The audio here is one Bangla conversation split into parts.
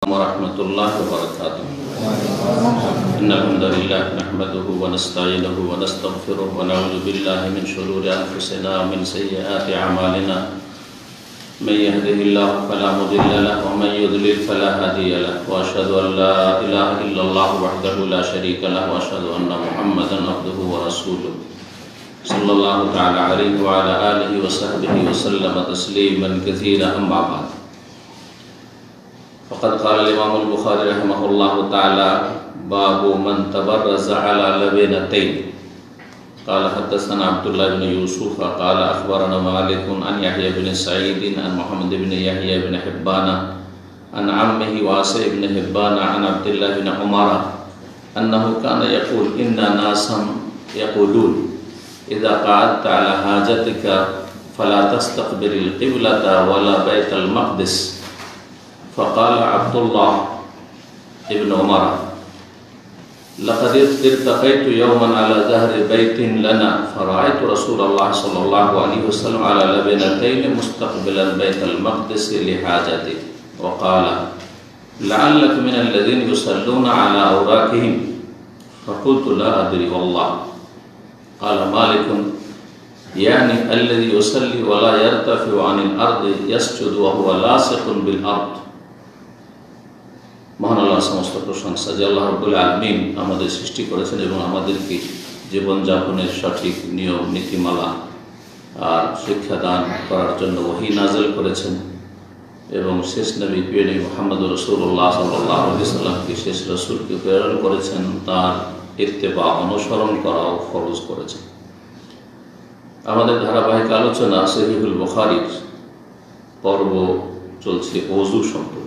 warahmatullahi wabarakatuh. Innal hamdalillah nahmaduhu wa nasta'inuhu wa nastaghfiruh wa na'udzu billahi min shururi anfusina wa min sayyiati a'malina. May yahdihillahu fala mudilla lahu wa may yudlil fala hadiya lahu. Wa asyhadu an la ilaha illallah wahdahu la syarika lahu wa asyhadu anna Muhammadan abduhu wa rasuluh. Sallallahu ta'ala alaihi wa ala alihi wa sahbihi wa sallama tasliman katsiran amma ba'd. Faqad qala al-Imam al-Bukhari rahimahullahu ta'ala babu man tabarraza ala labinatayn. Qala haddatsana Abdullah bin Yusuf qala akhbarana Malik an Yahya bin Sa'id an Muhammad bin Yahya bin Hibban an ammihi Wasi' bin Hibban an Abdullah bin Umar annahu kana yaqul inna nasan yaqulun idza qa'adta ala hajatika fala tastaqbil al-qiblata wala baital maqdis. فقال عبد الله ابن عمر لقد ارتقيت يوما على ظهر بيت لنا فرأيت رسول الله صلى الله عليه وسلم على لبنتين مستقبلا بيت المقدس لحاجته وقال لعلك من الذين يصلون على أوراقهم فقلت لا أدري والله. قال مالك يعني الذي يصلي ولا يرتفع عن الأرض يسجد وهو لاصق بالأرض. মহান আল্লাহর সমস্ত প্রশংসা যে আল্লাহ রাব্বুল আলামিন আমাদের সৃষ্টি করেছেন এবং আমাদেরকে জীবনযাপনের সঠিক নিয়ম নীতিমালা আর শিক্ষা দান করার জন্য ওহী নাযিল করেছেন এবং শেষ নবী প্রিয় নবী মুহাম্মদ রাসূলুল্লাহ সাল্লাল্লাহু আলাইহি ওয়াসাল্লামকে শেষ রাসূলকে প্রেরণ করেছেন, তার ইত্তেবা অনুসরণ করাও ফরজ করেছেন। আমাদের ধারাবাহিক আলোচনা সহিহুল বুখারীর পর্ব চলছে ওযু সম্পর্কে।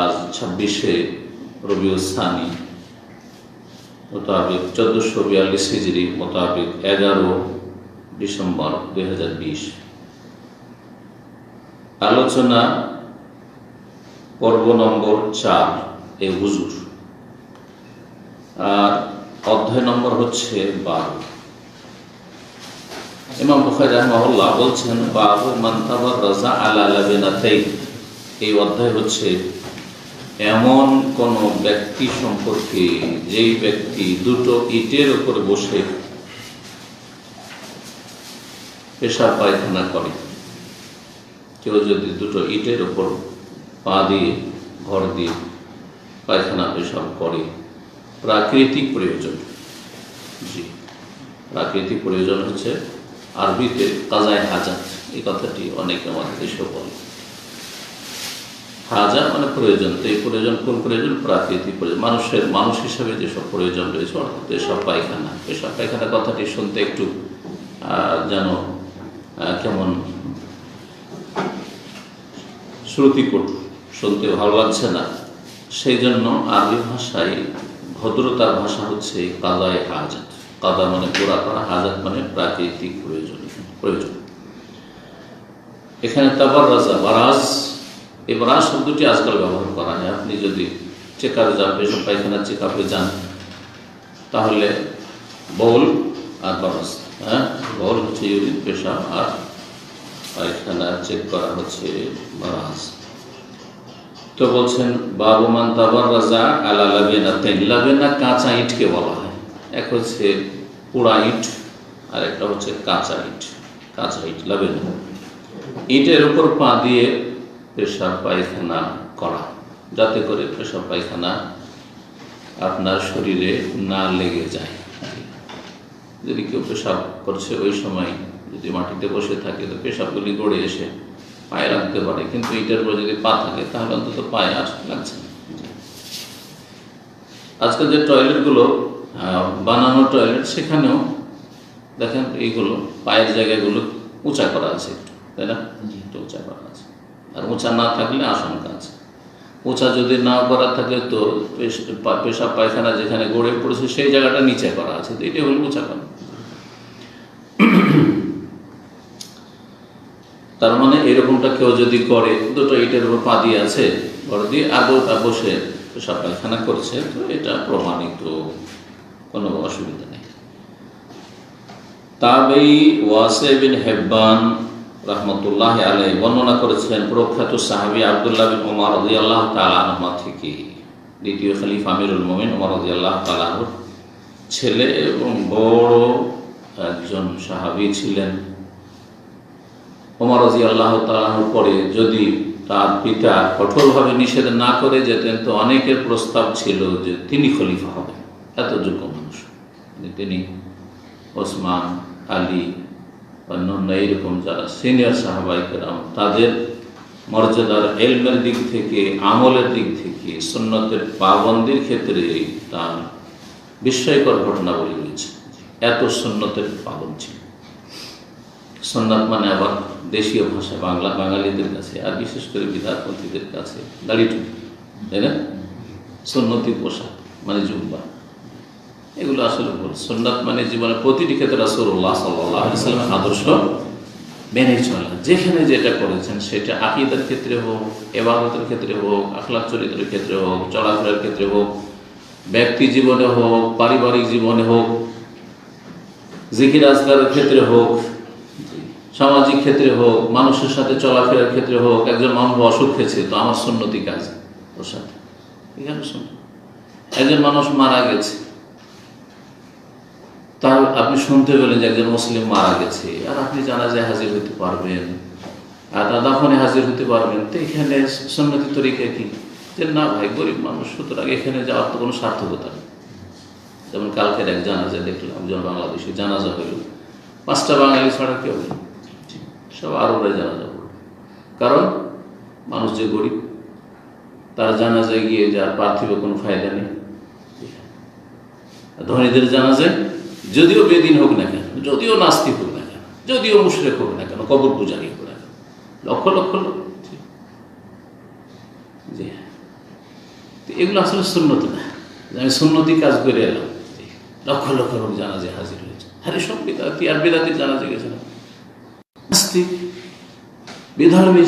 আজ 26শে রবিউল সানি মোতাবেক 1442 হিজরি মোতাবেক 11 ডিসেম্বর 2020। আলোচনা পর্ব নম্বর 4 এই হুজুর, আর অধ্যায় নম্বর হচ্ছে 12। ইমাম বুখারী রাহিমাহুল্লাহ বলছেন বাবু মান তাবাররাজা আলা লাবিনাতাইন। এই অধ্যায় হচ্ছে এমন কোন ব্যক্তি সম্পর্কে যেই ব্যক্তি দুটো ইটের উপর বসে পেশাব পায়খানা করে। কেউ যদি দুটো ইটের উপর পা দিয়ে ভর দিয়ে পায়খানা পেশাব করে, প্রাকৃতিক প্রয়োজন। জি, প্রাকৃতিক প্রয়োজন হচ্ছে আরবিতে কাজায়ে হাজাত। এই কথাটি অনেকে আমাদের দেশে বলে। হাজা মানে প্রয়োজন। তো এই প্রয়োজন কোন প্রয়োজন? প্রাকৃতিক প্রয়োজন। মানুষ হিসাবে যেসব প্রয়োজন রয়েছে, অর্থাৎ এসব পায়খানা পেশাব পায়খানা কথাটি শুনতে একটু যেন কেমন শ্রুতিকটু, শুনতে ভালো লাগছে না। সেই জন্য আরবি ভাষায় ভদ্রতার ভাষা হচ্ছে কাজায়ে হাজাত। কাদা মানে পুরা করা, হাজাত মানে প্রাকৃতিক প্রয়োজন। এখানে তাবাররাজা, বারাজ, এই বারাজ শব্দটি আজকাল ব্যবহার করা হয়। আপনি যদি চেকআপে যান, পেশাব পায়খানা চেকআপে যান, তাহলে বউল আর বারাজ, বউল হচ্ছে ইউরিন পেশাব, আর পায়খানা চেক করা হচ্ছে বারাজ। তো বলছেন বাবু মান তাবাররাজা আলা লাবিনাতাইন। লাবিনা কাঁচা ইটকে বলা হয়। এক হচ্ছে পোড়া ইট আর একটা হচ্ছে কাঁচা ইট। কাঁচা ইট লাবিনা, ইটের উপর পা দিয়ে পেশাব পায়খানা করা, যাতে করে পেশাব পায়খানা আপনার শরীরে না লেগে যায়। যদি কেউ পেশাব করছে ওই সময় যদি মাটিতে বসে থাকে, তো পেশাবগুলি গড়ে এসে পায়ে লাগতে পারে, কিন্তু ইটের উপর যদি পা থাকে তাহলে অন্তত পায়ে আর লাগছে না। আজকাল যে টয়লেটগুলো বানানো টয়লেট, সেখানেও দেখেন এইগুলো পায়ের জায়গাগুলো উঁচা করা আছে, তাই না? একটু উঁচা করা আছে। আর উঁচা না থাকলে আশঙ্কা আছে। উঁচা যদি না করা থাকে তো পেশাব পায়খানা যেখানে গড়ে পড়েছে সেই জায়গাটা নিচে করা আছে, তো এটাই হলো উঁচা করা। তার মানে এরকমটা কেউ যদি করে, দুটো ইটের উপর পা দিয়ে আছে, ঘর দিয়ে আদৌ বসে পেশাব পায়খানা করছে, তো এটা প্রমাণিত, কোনো অসুবিধা নেই। তাবেই ওয়াসি বিন হিব্বান রাহমাতুল্লাহ আলাইহি বর্ণনা করেছেন প্রখ্যাত সাহাবী আব্দুল্লাহ বিন ওমর রাদিয়াল্লাহু তাআলা আনহু থেকে, দ্বিতীয় খলিফা আমিরুল মুমিনিন ওমর রাদিয়াল্লাহু তাআলা আনহুর ছেলে এবং বড় একজন সাহাবী ছিলেন। ওমর রাদিয়াল্লাহু তাআলা আনহুর পরে যদি তার পিতা কঠোরভাবে নিষেধ না করে যেতেন তো অনেকের প্রস্তাব ছিল যে তিনি খলিফা হবেন, এত যোগ্য মানুষ তিনি। ওসমান, আলী, অন্যান্য এইরকম যারা সিনিয়র সাহাবায়ে কেরাম তাদের মর্যাদার ইলমের দিক থেকে, আমলের দিক থেকে, সুন্নতের পাবন্দির ক্ষেত্রে তার বিস্ময়কর ঘটনাবলী রয়েছে। এত সুন্নতের পাবন ছিল। সুন্নাত মানে আবার দেশীয় ভাষা বাঙালিদের কাছে আর বিশেষ করে বিদাতপন্থীদের কাছে দাড়ি টুপি, তাই না? সুন্নতি পোশাক মানে জুব্বা, এগুলো আসলে ভুল। সুন্নাত মানে জীবনের প্রতিটি ক্ষেত্রে রাসূলুল্লাহ সাল্লাল্লাহু আলাইহি ওয়াসাল্লামের আদর্শ মেনে চলা। যেখানে যেটা করেছেন সেটা আকীদার ক্ষেত্রে হোক, ইবাদতের ক্ষেত্রে হোক, আখলাক চরিত্রের ক্ষেত্রে হোক, চলাফেরার ক্ষেত্রে হোক, ব্যক্তি জীবনে হোক, পারিবারিক জীবনে হোক, জিকির আজকারের ক্ষেত্রে হোক, সামাজিক ক্ষেত্রে হোক, মানুষের সাথে চলাফেরার ক্ষেত্রে হোক। একজন মানুষ অসুখ খেয়েছে তো আমার সুন্নতি কাজ ওর সাথে, এখানে শুনুন। একজন মানুষ মারা গেছে, তার আপনি শুনতে পেলেন যে একজন মুসলিম মারা গেছে, আর আপনি জানাজায় হাজির হতে পারবেন আর দাফনে হাজির হতে পারবেন, তো এখানে সুন্নতি তরিকা কি যে না ভাই গরিব মানুষ, সুতরাং এখানে যাওয়ার তো কোনো সার্থকতা নেই। যেমন কালকের এক জানাজায় দেখলাম, একজন বাংলাদেশি জানাজা হইল, 5টা বাঙালি ছাড়া কেউ নেই, সব আরবরাই জানাজা হল। কারণ মানুষ যে গরিব, তার জানাজায় গিয়ে যার পার্থিব কোনো ফায়দা নেই। ধনীদের জানাজায় যদিও বেদিন হোক না কেন, যদিও নাস্তিক হোক না কেন, যদিও মুশরিক হোক না কেন, কবর পূজারি হোক না কেন, লক্ষ লক্ষ লোক, জি হ্যাঁ, এগুলো আসলে সুন্নত না। আমি সুন্নতি কাজ করে এলাম, লক্ষ লক্ষ লোক জানাজায় হাজির হয়েছে। আরে সব বিদাতি, আর বিদাতির জানাজা গেছে না, নাস্তিক, বিধর্মী,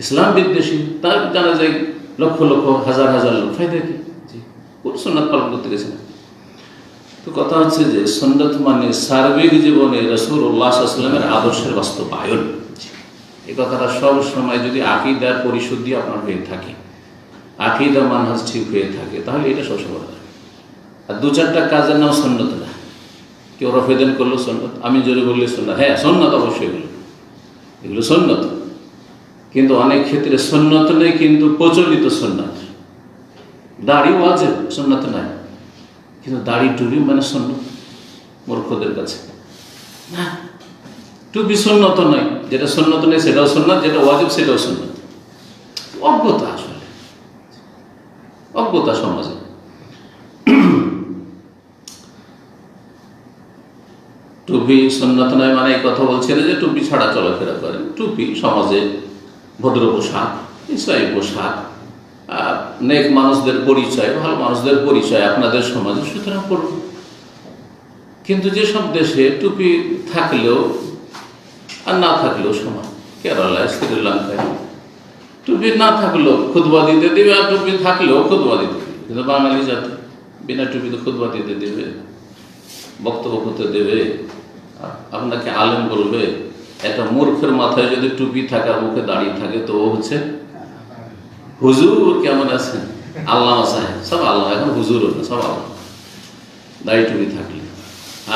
ইসলাম বিদ্বেষী, তার জানাজায় লক্ষ লক্ষ হাজার হাজার লোক, ফায়দা কি? কোন সুন্নাত পালন করতে গেছে না। তো কথা হচ্ছে যে সুন্নাত মানে সার্বিক জীবনে রাসূলুল্লাহ সাল্লাল্লাহু আলাইহি ওয়াসাল্লামের আদর্শের বাস্তবায়ন। এই কথাটা সব সময় যদি আকীদার পরিশুদ্ধি আপনার হয়ে থাকে, আকীদা মানহাজ ঠিক হয়ে থাকে, তাহলে এটা সবসময় হয়। আর 2-4টা কাজের নাম সুন্নাত না। কেউ রফেদান করলো সুন্নাত, আমি জোরে বললে সুন্নাত, হ্যাঁ সুন্নাত অবশ্যই, এগুলো সুন্নাত, কিন্তু অনেক ক্ষেত্রে সুন্নাত নেই, কিন্তু প্রচলিত সুন্নাত। দাড়ি ওয়াজিব, সুন্নাত নাই, কিন্তু দাড়ি টুপি মানে সুন্নাত মূর্খদের কাছে না। টুপি সুন্নত নয়, যেটা সুন্নত নেই সেটাও সুন্নাত, যেটা ওয়াজিব সেটাও সুন্নাত। অজ্ঞতা, আসলে অজ্ঞতা সমাজে। টুপি সুন্নাত নয় মানে এই কথা বলছে না যে টুপি ছাড়া চলাফেরা করেন। টুপি সমাজে ভদ্র পোশাক, ইসলামী পোশাক, নেক মানুষদের পরিচয়, ভালো মানুষদের পরিচয় আপনাদের সমাজে, সুতরাং করুন। কিন্তু যেসব দেশে টুপি থাকলেও আর না থাকলেও সমান, কেরালায়, শ্রীলঙ্কায় টুপি না থাকলেও খুতবা দিতে দেবে, আর টুপি থাকলেও খুতবা দিতে দেবে। কিন্তু বাঙালি জাতি বিনা টুপিতে খুতবা দিতে দেবে, বক্তব্য করতে দেবে, আপনাকে আলেম বলবে। একটা মূর্খের মাথায় যদি টুপি থাকার মুখে দাঁড়িয়ে থাকে তো ও হচ্ছে হুজুর। কেমন আছেন? আল্লামা সাহেব, সব আল্লাহ, এখন হুজুর না, সব আল্লাহ দাড়ি টুপি থাকলে।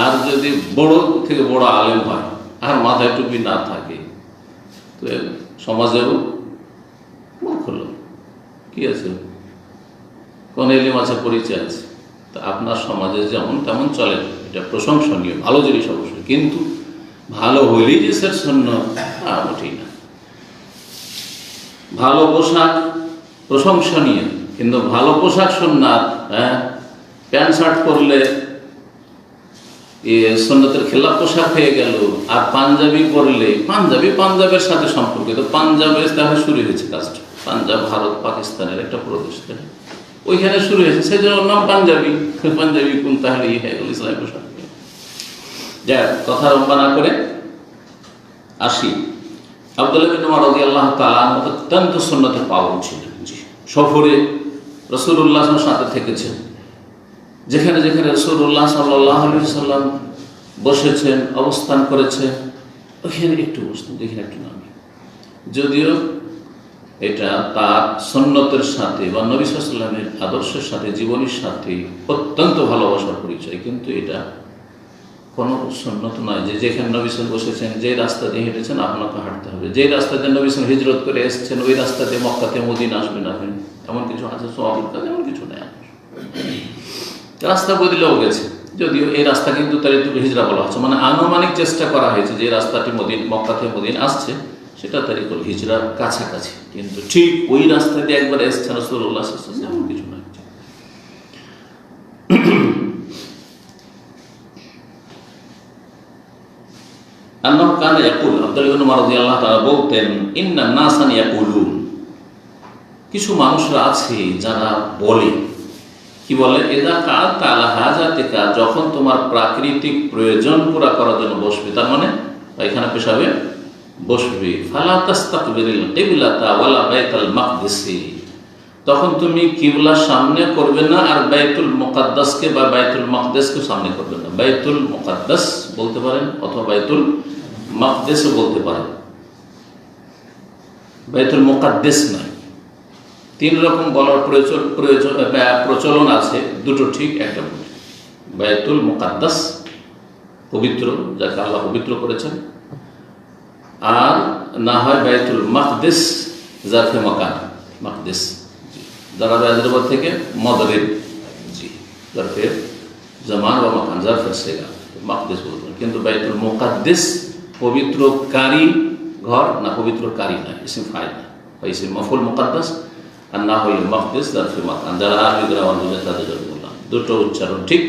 আর যদি বড় থেকে বড় আলেম হয় আর মাথায় টুপি না থাকে তো সমাজেও মূর্খ লোক। কি আছে, কোন এলিম আছে, পরিচয় আছে। তা আপনার সমাজে যেমন তেমন চলে, এটা প্রশংসনীয়, ভালো জিনিস অবশ্যই, কিন্তু ভালো হইলেই যে স্যার সুন্নাত তা মোটেই না। ভালো পোশাক প্রশংসনীয়, কিন্তু ভালো পোশাক সুন্নাত। হ্যাঁ, প্যান্ট শার্ট পরলে সুন্নতের খেলাফ পোশাক হয়ে গেল। আর পাঞ্জাবি পরলে, পাঞ্জাবের সাথে সম্পর্কিত, পাঞ্জাবে তাহলে শুরু হয়েছে কাজটা। পাঞ্জাব ভারত পাকিস্তানের একটা প্রদেশ, ওইখানে শুরু হয়েছে, সেই জন্য নাম পাঞ্জাবি। পাঞ্জাবি কোন তাহলে ইসলামী পোশাক। যা কথা লম্বা না করে আসি, আব্দুল্লাহ বিন ওমর রাদিয়াল্লাহু তাআলা অত্যন্ত সুন্নতের পাবন ছিলেন। সফরে রাসূলুল্লাহর সাথে থেকেছেন, যেখানে যেখানে রাসূলুল্লাহ সাল্লাল্লাহু আলাইহি ওয়াসাল্লাম বসেছেন, অবস্থান করেছেন, ওখানে একটু বসতাম, এখানে একটু নামি। যদিও এটা তার সুন্নতের সাথে বা নবী সাল্লাল্লাহু আলাইহি ওয়াসাল্লামের আদর্শের সাথে, জীবনীর সাথে অত্যন্ত ভালোবাসার পরিচয়, কিন্তু এটা কোনো সুন্নত নয় যে যেখানে নবী সাল্লাল্লাহু আলাইহি ওয়াসাল্লাম বসেছেন, যে রাস্তা দিয়ে হেঁটেছেন আপনাকে হাঁটতে হবে, যে রাস্তা দিয়ে নবী সাল্লাল্লাহু আলাইহি ওয়াসাল্লাম হিজরত করে এসেছেন ওই রাস্তা দিয়ে মক্কাতে মদিনা আসবেন আপনি, এমন কিছু আছে সওয়াবের কাজ, এমন কিছু নেই। রাস্তা বদলেও গেছে, যদিও এই রাস্তা কিন্তু তারিকুল হিজরা বলা হচ্ছে, মানে আনুমানিক চেষ্টা করা হয়েছে যে রাস্তাটি মক্কা থেকে মদিনা আসছে সেটা তারিকুল হিজরার কাছাকাছি, কিন্তু ঠিক ওই রাস্তা দিয়ে একবার এসেছেন রাসূলুল্লাহ সাল্লাল্লাহু আলাইহি ওয়াসাল্লাম, এমন কিছু নয়। আন্নাহু কানা ইয়াকুল, আব্দুল্লাহ ইবনে উমর রাদিয়াল্লাহু তাআলা বলতেন, ইন্নান নাসান ইয়াকুলুন, কিছু মানুষরা আছে যারা বলে, কি বলে, ইযা কা'আতা আলা হাজাতিকা, যখন তোমার প্রাকৃতিক প্রয়োজন পুরা করার জন্য বসবে, তার মানে পায়খানা পেশাবে বসবে, ফালা তাস্তাকবিরিল কিবলাতা ওয়ালা বাইতুল মাকদিস, তখন তুমি কিবলার সামনে করবে না আর বাইতুল মুকাদ্দাসকে বা বাইতুল মাকদিসকে সামনে করবে না। বাইতুল মুকাদ্দাস বলতে পারেন অথবা বাইতুল মাকদিসও বলতে পারেন, বাইতুল মুকাদ্দাস নয়। তিন রকম বলার প্রচলন আছে, দুটো ঠিক একটা ভুল। বাইতুল মুকাদ্দাস পবিত্র, যাকে আল্লাহ পবিত্র করেছেন, আর না হয় বাইতুল মাকদিস জারফে মাকান, মাকদিস যারা হায়দ্রাবাদ থেকে মদরিব, জি জারফে জামান বা মাকান, জারফে সেগা মাকদিস বলবেন, কিন্তু বাইতুল মুকাদ্দিস পবিত্রকারী ঘর, না পবিত্রকারী না, ইসিম ফাইল না, ইসিম মফুল মুকাদ্দাস, আর না হইল মাকদিস জারফে মাকান। যারা আরবি গ্রামার বুঝে তাদের জন্য বললাম, দুটো উচ্চারণ ঠিক।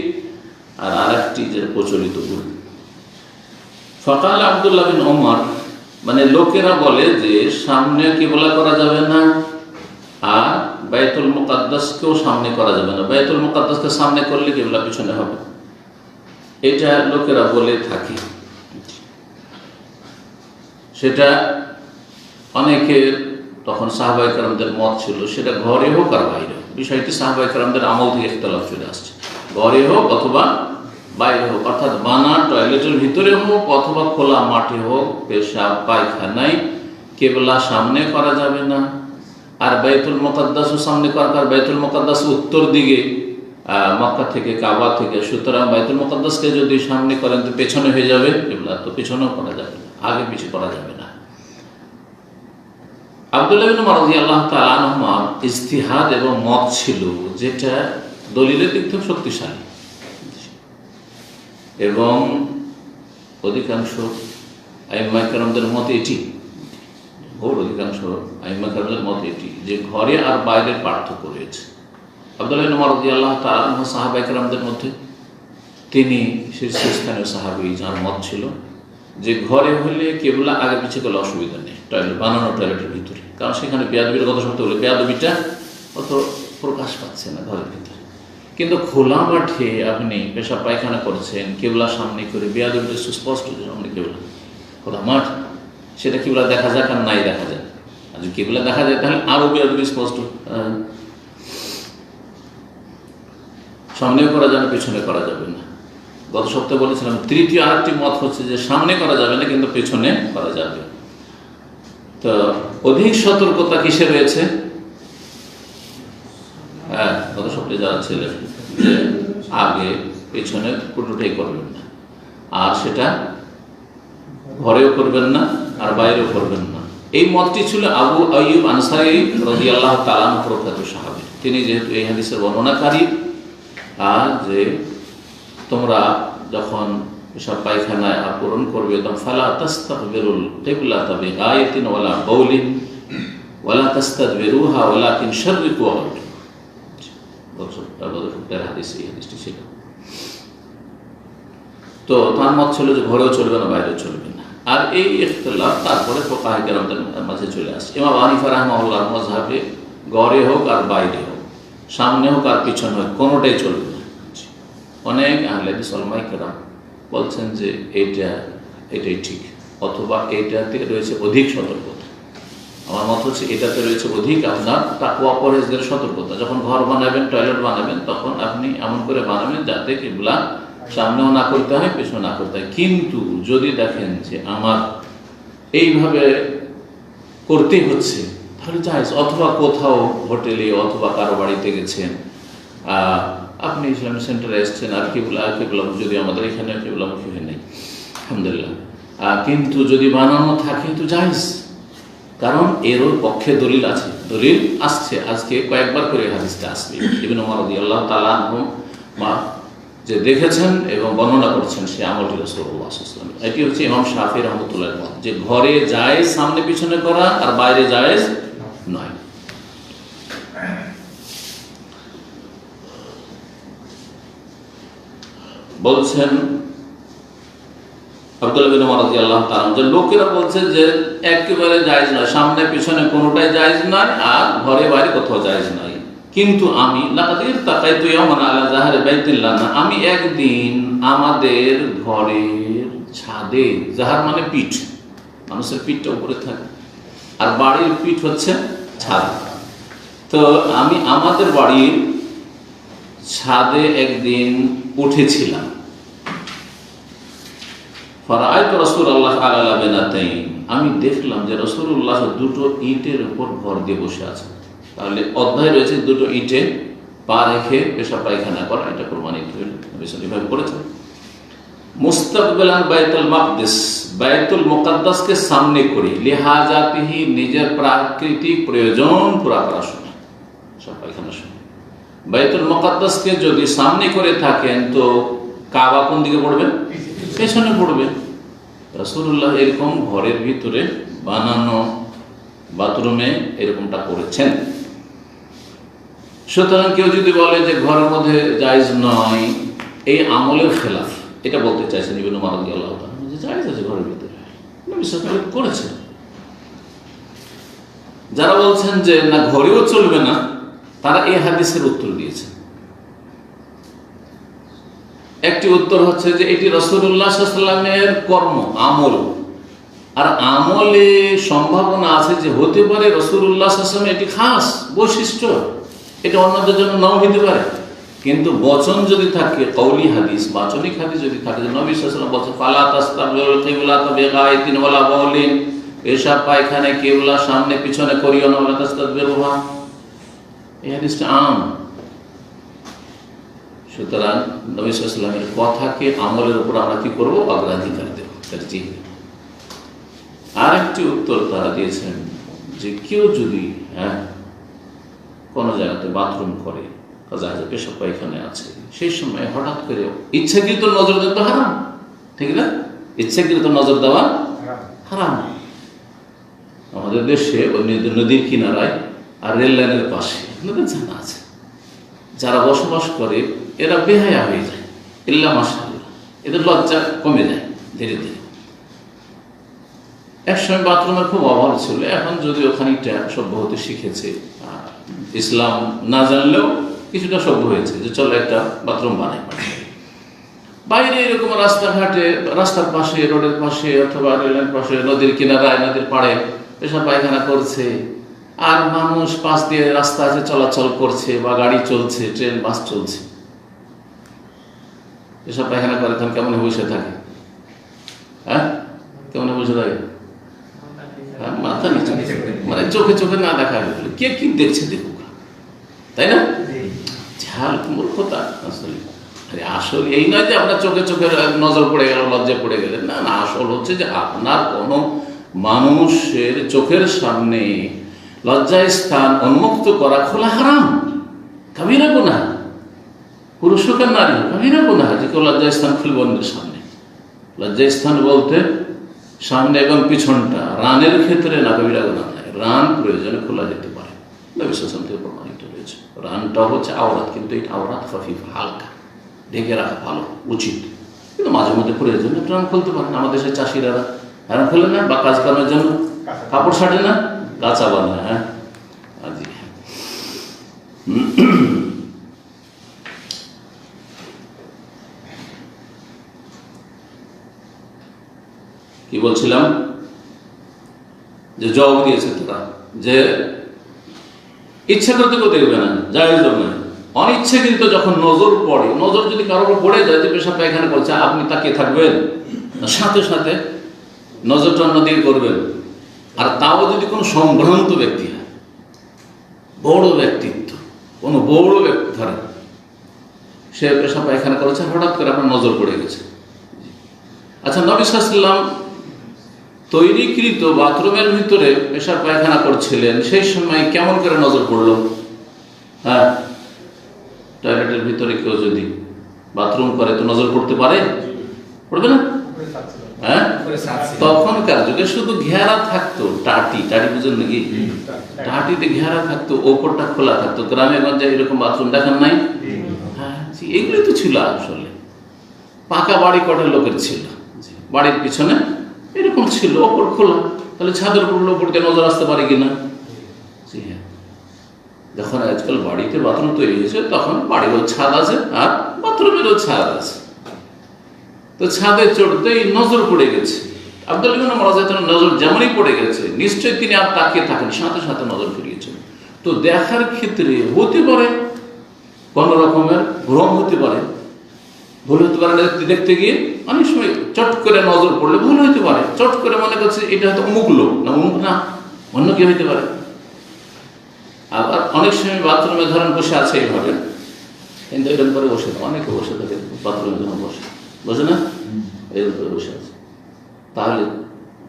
আর আরেকটি যে প্রচলিত ভুল, ফাকাল আব্দুল্লাহ বিন ওমর, মানে লোকেরা বলে যে সামনে কিবলা করা যাবে না আর বাইতুল মুকাদ্দাসকেও সামনে করা যাবে না, বাইতুল মুকাদ্দাসকে সামনে করলে কিবলা পিছনে হবে, এটা লোকেরা বলে থাকে। সেটা অনেকের তখন সাহাবায়ে কেরামদের মত ছিল, সেটা ঘরে হোক আর বাইরে হোক, বিষয়টি সাহাবায়ে কেরামদের আমল থেকে ইখতিলাফ চলে আসছে, ঘরে হোক অথবা বাইরে হোক, অর্থাৎ বানা টয়লেটের ভিতরে হোক অথবা খোলা মাঠে হোক, পেশাব পায়খানায় কিবলা সামনে করা যাবে না। আর বাইতুল মুকাদ্দাসও সামনে করা, আর বাইতুল মুকাদ্দাস উত্তর দিকে মক্কা থেকে, কাবা থেকে, সুতরাং বাইতুল মুকাদ্দাসকে যদি সামনে করেন তো পেছনে হয়ে যাবে কিবলা, তো পেছনেও করা যাবে না, আগে পিছিয়ে করা যাবে না। আব্দুল্লাহ ইবনে উমর রাদিয়াল্লাহু তাআলা আনহুমা ইজতিহাদ এবং মত ছিল যেটা দলিলের দিক থেকে শক্তিশালী, এবং অধিকাংশ আইম্মা কেরামদের মতে এটি, ঘোর অধিকাংশ আইম্মা কেরামদের মতে এটি, যে ঘরে আর বাইরের পার্থক্য রয়েছে। আব্দুল্লাহ ইবনে উমর রাদিয়াল্লাহু তাআলা আনহু সাহাবায়ে কেরামদের মধ্যে তিনি শীর্ষস্থানীয় সাহাবী, যার মত ছিল যে ঘরে হলে কিবলা আগে পিছিয়ে গেলে অসুবিধা নেই, টয়লেট বানানো টয়লেটের ভিতরে, কারণ সেখানে বেয়াদবির কথা শুনতে হলে বেয়াদবিটা অত প্রকাশ পাচ্ছে না ঘরের ভিতরে। কিন্তু খোলা মাঠে আপনি পেশাব পায়খানা করছেন কিবলা সামনে করে, বেয়াদবিটা সুস্পষ্ট সামনে কিবলা, খোলা মাঠ, সেটা কিবলা দেখা যাক আর নাই দেখা যায়, আর যদি কিবলা দেখা যায় তাহলে আরও বেয়াদবি স্পষ্ট। সামনেও করা যাবে, পেছনে করা যাবে না। গত সপ্তাহে বলেছিলাম তৃতীয় আরেকটি মত হচ্ছে যে সামনে করা যাবে না কিন্তু পেছনে করা যাবে। তো অধিক সতর্কতা কিসে রয়েছে? হ্যাঁ, গত সপ্তাহে যারা ছিলেন যে আগে পেছনে কোনোটাই করবেন না, আর সেটা ঘরেও করবেন না আর বাইরেও করবেন না। এই মতটি ছিল আবু আইয়ুব আনসারী রাদিয়াল্লাহু তাআলা আনহু প্রখ্যাত সাহাবী। তিনি যেহেতু এই হাদিসের বর্ণনাকারী, আর যে তোমরা যখন পেশাব পায়খানায় পূরণ করবে তখন ফালা তাস্তাকবিরুল কিবলাতা বিগায়াতিন ওয়ালা বাউলিন ওয়ালা তাস্তাদবিরুহা ওয়ালাকিন শাররিকু ওয়ালাকিন, বদর হাদিস, এই হাদিসটি ছিল। তো তার মত ছিল যে ঘরেও চলবে না, বাইরেও চলবে না। আর এই ইখতিলাফ তারপরে ফুকাহা কেরামদের মাঝে চলে আসে। ইমাম আবু হানিফা রাহিমাহুল্লাহর মাযহাবে ঘরে হোক আর বাইরে হোক, সামনে হোক আর পিছনে হোক, কোনোটাই চলবে না। অনেক আহলে হাদিস উলামায়ে কেরাম বলছেন যে এটাই ঠিক, অথবা এইটাতে রয়েছে অধিক সতর্কতা। আমার মত হচ্ছে এটাতে রয়েছে অধিক আপনার তাকওয়া পরহেজগার সতর্কতা। যখন ঘর বানাবেন, টয়লেট বানাবেন, তখন আপনি এমন করে বানাবেন যাতে কিবলা সামনেও না করতে হয়, পেছনে না করতে হয়। কিন্তু যদি দেখেন যে আমার এইভাবে করতে হচ্ছে, তাহলে জায়েজ। অথবা কোথাও হোটেলে অথবা কারো বাড়িতে গেছেন, আপনি ইসলামিক সেন্টারে এসছেন, আর কিবলা যদি আমাদের এখানে কিবলামুখী হয়ে নেই আলহামদুলিল্লাহ, কিন্তু যদি বানানো থাকে তো জায়েজ, কারণ এরও পক্ষে দলিল আছে, দলিল আসছে। আজকে কয়েকবার করে হাদিসটা আসবে। ইবনে ওমর রাদিয়াল্লাহু তাআলা আনহু যে দেখেছেন এবং বর্ণনা করছেন সে আমলটি রাসূলুল্লাহ সাল্লাল্লাহু আলাইহি ওয়াসাল্লাম। এটি হচ্ছে ইমাম শাফিঈ রাহমাতুল্লাহির মত, যে ঘরে জায়েজ সামনে পিছনে করা, আর বাইরে জায়েজ নয়। বলছেন আব্দুল্লাহ বিন ওমর রাদিয়াল্লাহু তাআলা, যে লোকেরা বলছে যে একেবারে জায়েজ নয়, সামনে পিছনে কোনোটাই জায়েজ নয়, আর ঘরে বাইরে কোথাও জায়েজ নয়। কিন্তু আমি লাকাদির তাকাইতু ইয়াওমান আলা যাহরি বাইতিল্লাহ, আমি একদিন আমাদের ঘরের ছাদে, যাহার মানে পিঠ, মানুষের পিঠটা উপরে থাকে আর বাড়ির পিঠ হচ্ছে ছাদ, তো আমি আমাদের বাড়ির ছাদে একদিন উঠেছিলাম। ফারাআইতু রাসূলুল্লাহ আলা লাবিনাতাইন, আমি দেখলাম যে রাসূলুল্লাহ দুটো ইটের উপর ভর দিয়ে বসে আছেন। তাহলে অধ্যায় রয়েছে দুটো ইটে পা রেখে পেশাব পায়খানা করা, এটা প্রমাণিত হইল, বিশেষভাবে করেছেন। মুস্তাকবিলান বাইতুল মাকদিস, বাইতুল মুকাদ্দাসকে সামনে করে, লিহাজাতিহি, নিজের প্রাকৃতিক প্রয়োজন পুরা করার সময়, পেশাব পায়খানার সময়। বাইতুল মুকাদ্দাসকে যদি সামনে করে থাকেন তো কাবা কোন দিকে পড়বে? পেছনে পড়বে। রাসূলুল্লাহ এরকম ঘরের ভিতরে বানানো বাথরুমে এরকমটা করেছেন। সুতরাং কেউ যদি বলে যে ঘরের মধ্যে জায়েজ নয়, এই আমলের খেলাফ, এটা বলতে চাইছেন ইবনে ওমর রাদিয়াল্লাহু তাআলা, যে জায়েজ আছে ঘরের ভিতরে, নবী সাল্লাল্লাহু আলাইহি ওয়াসাল্লাম করেছেন। যারা বলছেন যে না ঘরেও চলবে না, তারা এই হাদিসের উত্তর দিয়েছেন। একটি উত্তর হচ্ছে যে এটি রাসূলুল্লাহ সাল্লাল্লাহু আলাইহি ওয়াসাল্লামের কর্ম, আমল, আর আমলে সম্ভাবনা আছে যে হতে পারে রাসূলুল্লাহ সাল্লাল্লাহু আলাইহি ওয়াসাল্লাম এটি খাস বৈশিষ্ট্য, এটা অন্যদের জন্য নাও হতে পারে। কিন্তু বচন যদি থাকে, কওলি হাদিস, বাচনিক হাদিস যদি থাকে, যে নবী সাল্লাল্লাহু আলাইহি ওয়াসাল্লাম বলেছেন ফালা তাস্তাকবিলুল কিবলাতা বিগায়তিন ওয়ালা বাউলিন, পেশাব পায়খানা কিবলা সামনে পিছনে করিও না, ওয়ালা তাস্তাকবিরুহা, এই হাদিসটা আম। সুতরাং নবী সাল্লাল্লাহু আলাইহি ওয়াসাল্লামের কথাকে আমলের উপর আমরা কি করবো? অগ্রাধিকার দেব, তারজিহ। আরেকটি উত্তর তারা দিয়েছেন যে কেউ যদি কোনো জায়গাতে বাথরুম করে, পেশাব পায়খানায় আছে, সেই সময় হঠাৎ করে ইচ্ছাকৃত নজর দেওয়া হারাম, ঠিক না? ইচ্ছাকৃত নজর দেওয়া হারাম। আমাদের দেশে নদীর কিনারায় আর রেল লাইনের পাশে আপনাদের জানা আছে, যারা বসবাস করে এরা বেহায়া হয়ে যায়, ইল্লা মাশাআল্লাহ, এদের লজ্জা কমে যায় ধীরে ধীরে। একসময় বাথরুমের খুব অভাব ছিল, এখন যদি খানিকটা সভ্য হতে শিখেছে, ইসলাম না জানলেও কিছুটা সভ্য হয়েছে, যে চলো একটা বাথরুম বানাই। বাইরে এরকম রাস্তাঘাটে, রাস্তার পাশে, রোডের পাশে অথবা রেলের পাশে, নদীর কিনারায়, নদীর পাড়ে পেশাব পায়খানা করছে, আর মানুষ পাশ দিয়ে রাস্তা আছে চলাচল করছে, বা গাড়ি চলছে, ট্রেন বাস চলছে, পেশাব পায়খানা করে, তখন কেমন বসে থাকে? কেমন বসে থাকে? মাথা নিচে, মানে চোখে চোখে না দেখা গেল, কে কি দেখছে দেখুক, তাই না? ঝাল মূর্খতা আসলে। আসলে এই নয় যে আপনার চোখে চোখে নজর পড়ে গেল, লজ্জা পড়ে গেলেন, না না, আসল হচ্ছে যে আপনার কোনো মানুষের চোখের সামনে লজ্জায় স্থান উন্মুক্ত করা খোলা হারাম, কাবিরা গুনাহ, পুরুষ হোক আর নারী, কাবিরা গুনাহ যে কেউ লজ্জায় স্থান খুলবে অন্যের সামনে। লজ্জায় স্থান বলতে সামনে এবং পিছনটা, রানের ক্ষেত্রে না, কাবিরা গুনাহ নয়, রান প্রয়োজনে খোলা যেতে পারে, নবী সাল্লাল্লাহু আলাইহি ওয়াসাল্লাম থেকে প্রমাণিত রয়েছে। রানটা হচ্ছে আওরাত, কিন্তু এই আওরাত খাফিফ, হালকা, ঢেকে রাখা ভালো, উচিত, কিন্তু মাঝে মধ্যে প্রয়োজনে রান খুলতে পারেন। আমাদের দেশের চাষিরা রান খোলে না, বা কাজ করার জন্য কাপড় ছাড়ে না, কাঁচা বানায়। হ্যাঁ, কি বলছিলাম, যে জবাব দিয়েছে তারা যে ইচ্ছা করতে কেউ দেখবে না, জায়েজ নয়। অনিচ্ছাকৃত যখন নজর পড়ে, নজর যদি কারোর পড়ে যায় যে পেশাব পায়খানা করছে, আপনি তাকিয়ে থাকবেন? সাথে সাথে নজরটা অন্যদিকে করবেন। আর তাও যদি কোনো সম্ভ্রান্ত ব্যক্তি হয়, বড় ব্যক্তিত্ব, কোনো বড় ব্যক্তি ধরেন সে পেশাব পায়খানা করেছে, হঠাৎ করে আপনার নজর পড়ে গেছে। আচ্ছা, নবী সাল্লাল্লাহু আলাইহি ওয়াসাল্লাম তৈরিকৃত বাথরুমের ভিতরে পেশাব পায়খানা করছিলেন, সেই সময় কেমন করে নজর পড়লো? হ্যাঁ, টয়লেটের ভিতরে কেউ যদি বাথরুম করে তো নজর পড়তে পারে, পড়বে না? হ্যাঁ, তখনকার যুগে শুধু ঘেরা থাকতো, টাটি বুঝেন নাকি? টাটিতে ঘেরা থাকতো, ওপরটা খোলা থাকতো। গ্রামে গঞ্জে এরকম বাথরুম দেখেন নাই? হ্যাঁ, এগুলি তো ছিল আসলে। পাকা বাড়ি কটা লোকের ছিল, বাড়ির পিছনে এরকম ছিল, ওপর খোলা, তাহলে ছাদের উপর ওপর দিয়ে নজর আসতে পারে কিনা? জি হ্যাঁ। যখন আজকাল বাড়িতে বাথরুম তৈরি হয়েছে, তখন বাড়িরও ছাদ আছে আর বাথরুমেরও ছাদ আছে। তো ছাদে চড়তেই নজর পড়ে গেছে। আব্দুল্লাহ ইবনে ওমর রাদিয়াল্লাহু আনহু নজর যেমনই পড়ে গেছে, নিশ্চয়ই তিনি আর তাকিয়ে থাকেন, সাথে সাথে নজর ফিরিয়েছেন। তো দেখার ক্ষেত্রে হতে পারে কোন রকমের ভ্রম হতে পারে, ভুল হতে পারে। দেখতে গিয়ে অনেক সময় চট করে নজর পড়লে ভুল হতে পারে, চট করে মনে করছে এটা হয়তো অমুক লোক, না অমুক না, অন্য কেউ হইতে পারে। আবার অনেক সময় বাথরুমে ধরেন বসে আছে এইভাবে, কিন্তু এরকম করে বসে, অনেকে বসে থাকে বাথরুমের জন্য বসে না, এরকম করে বসে আছে, তাহলে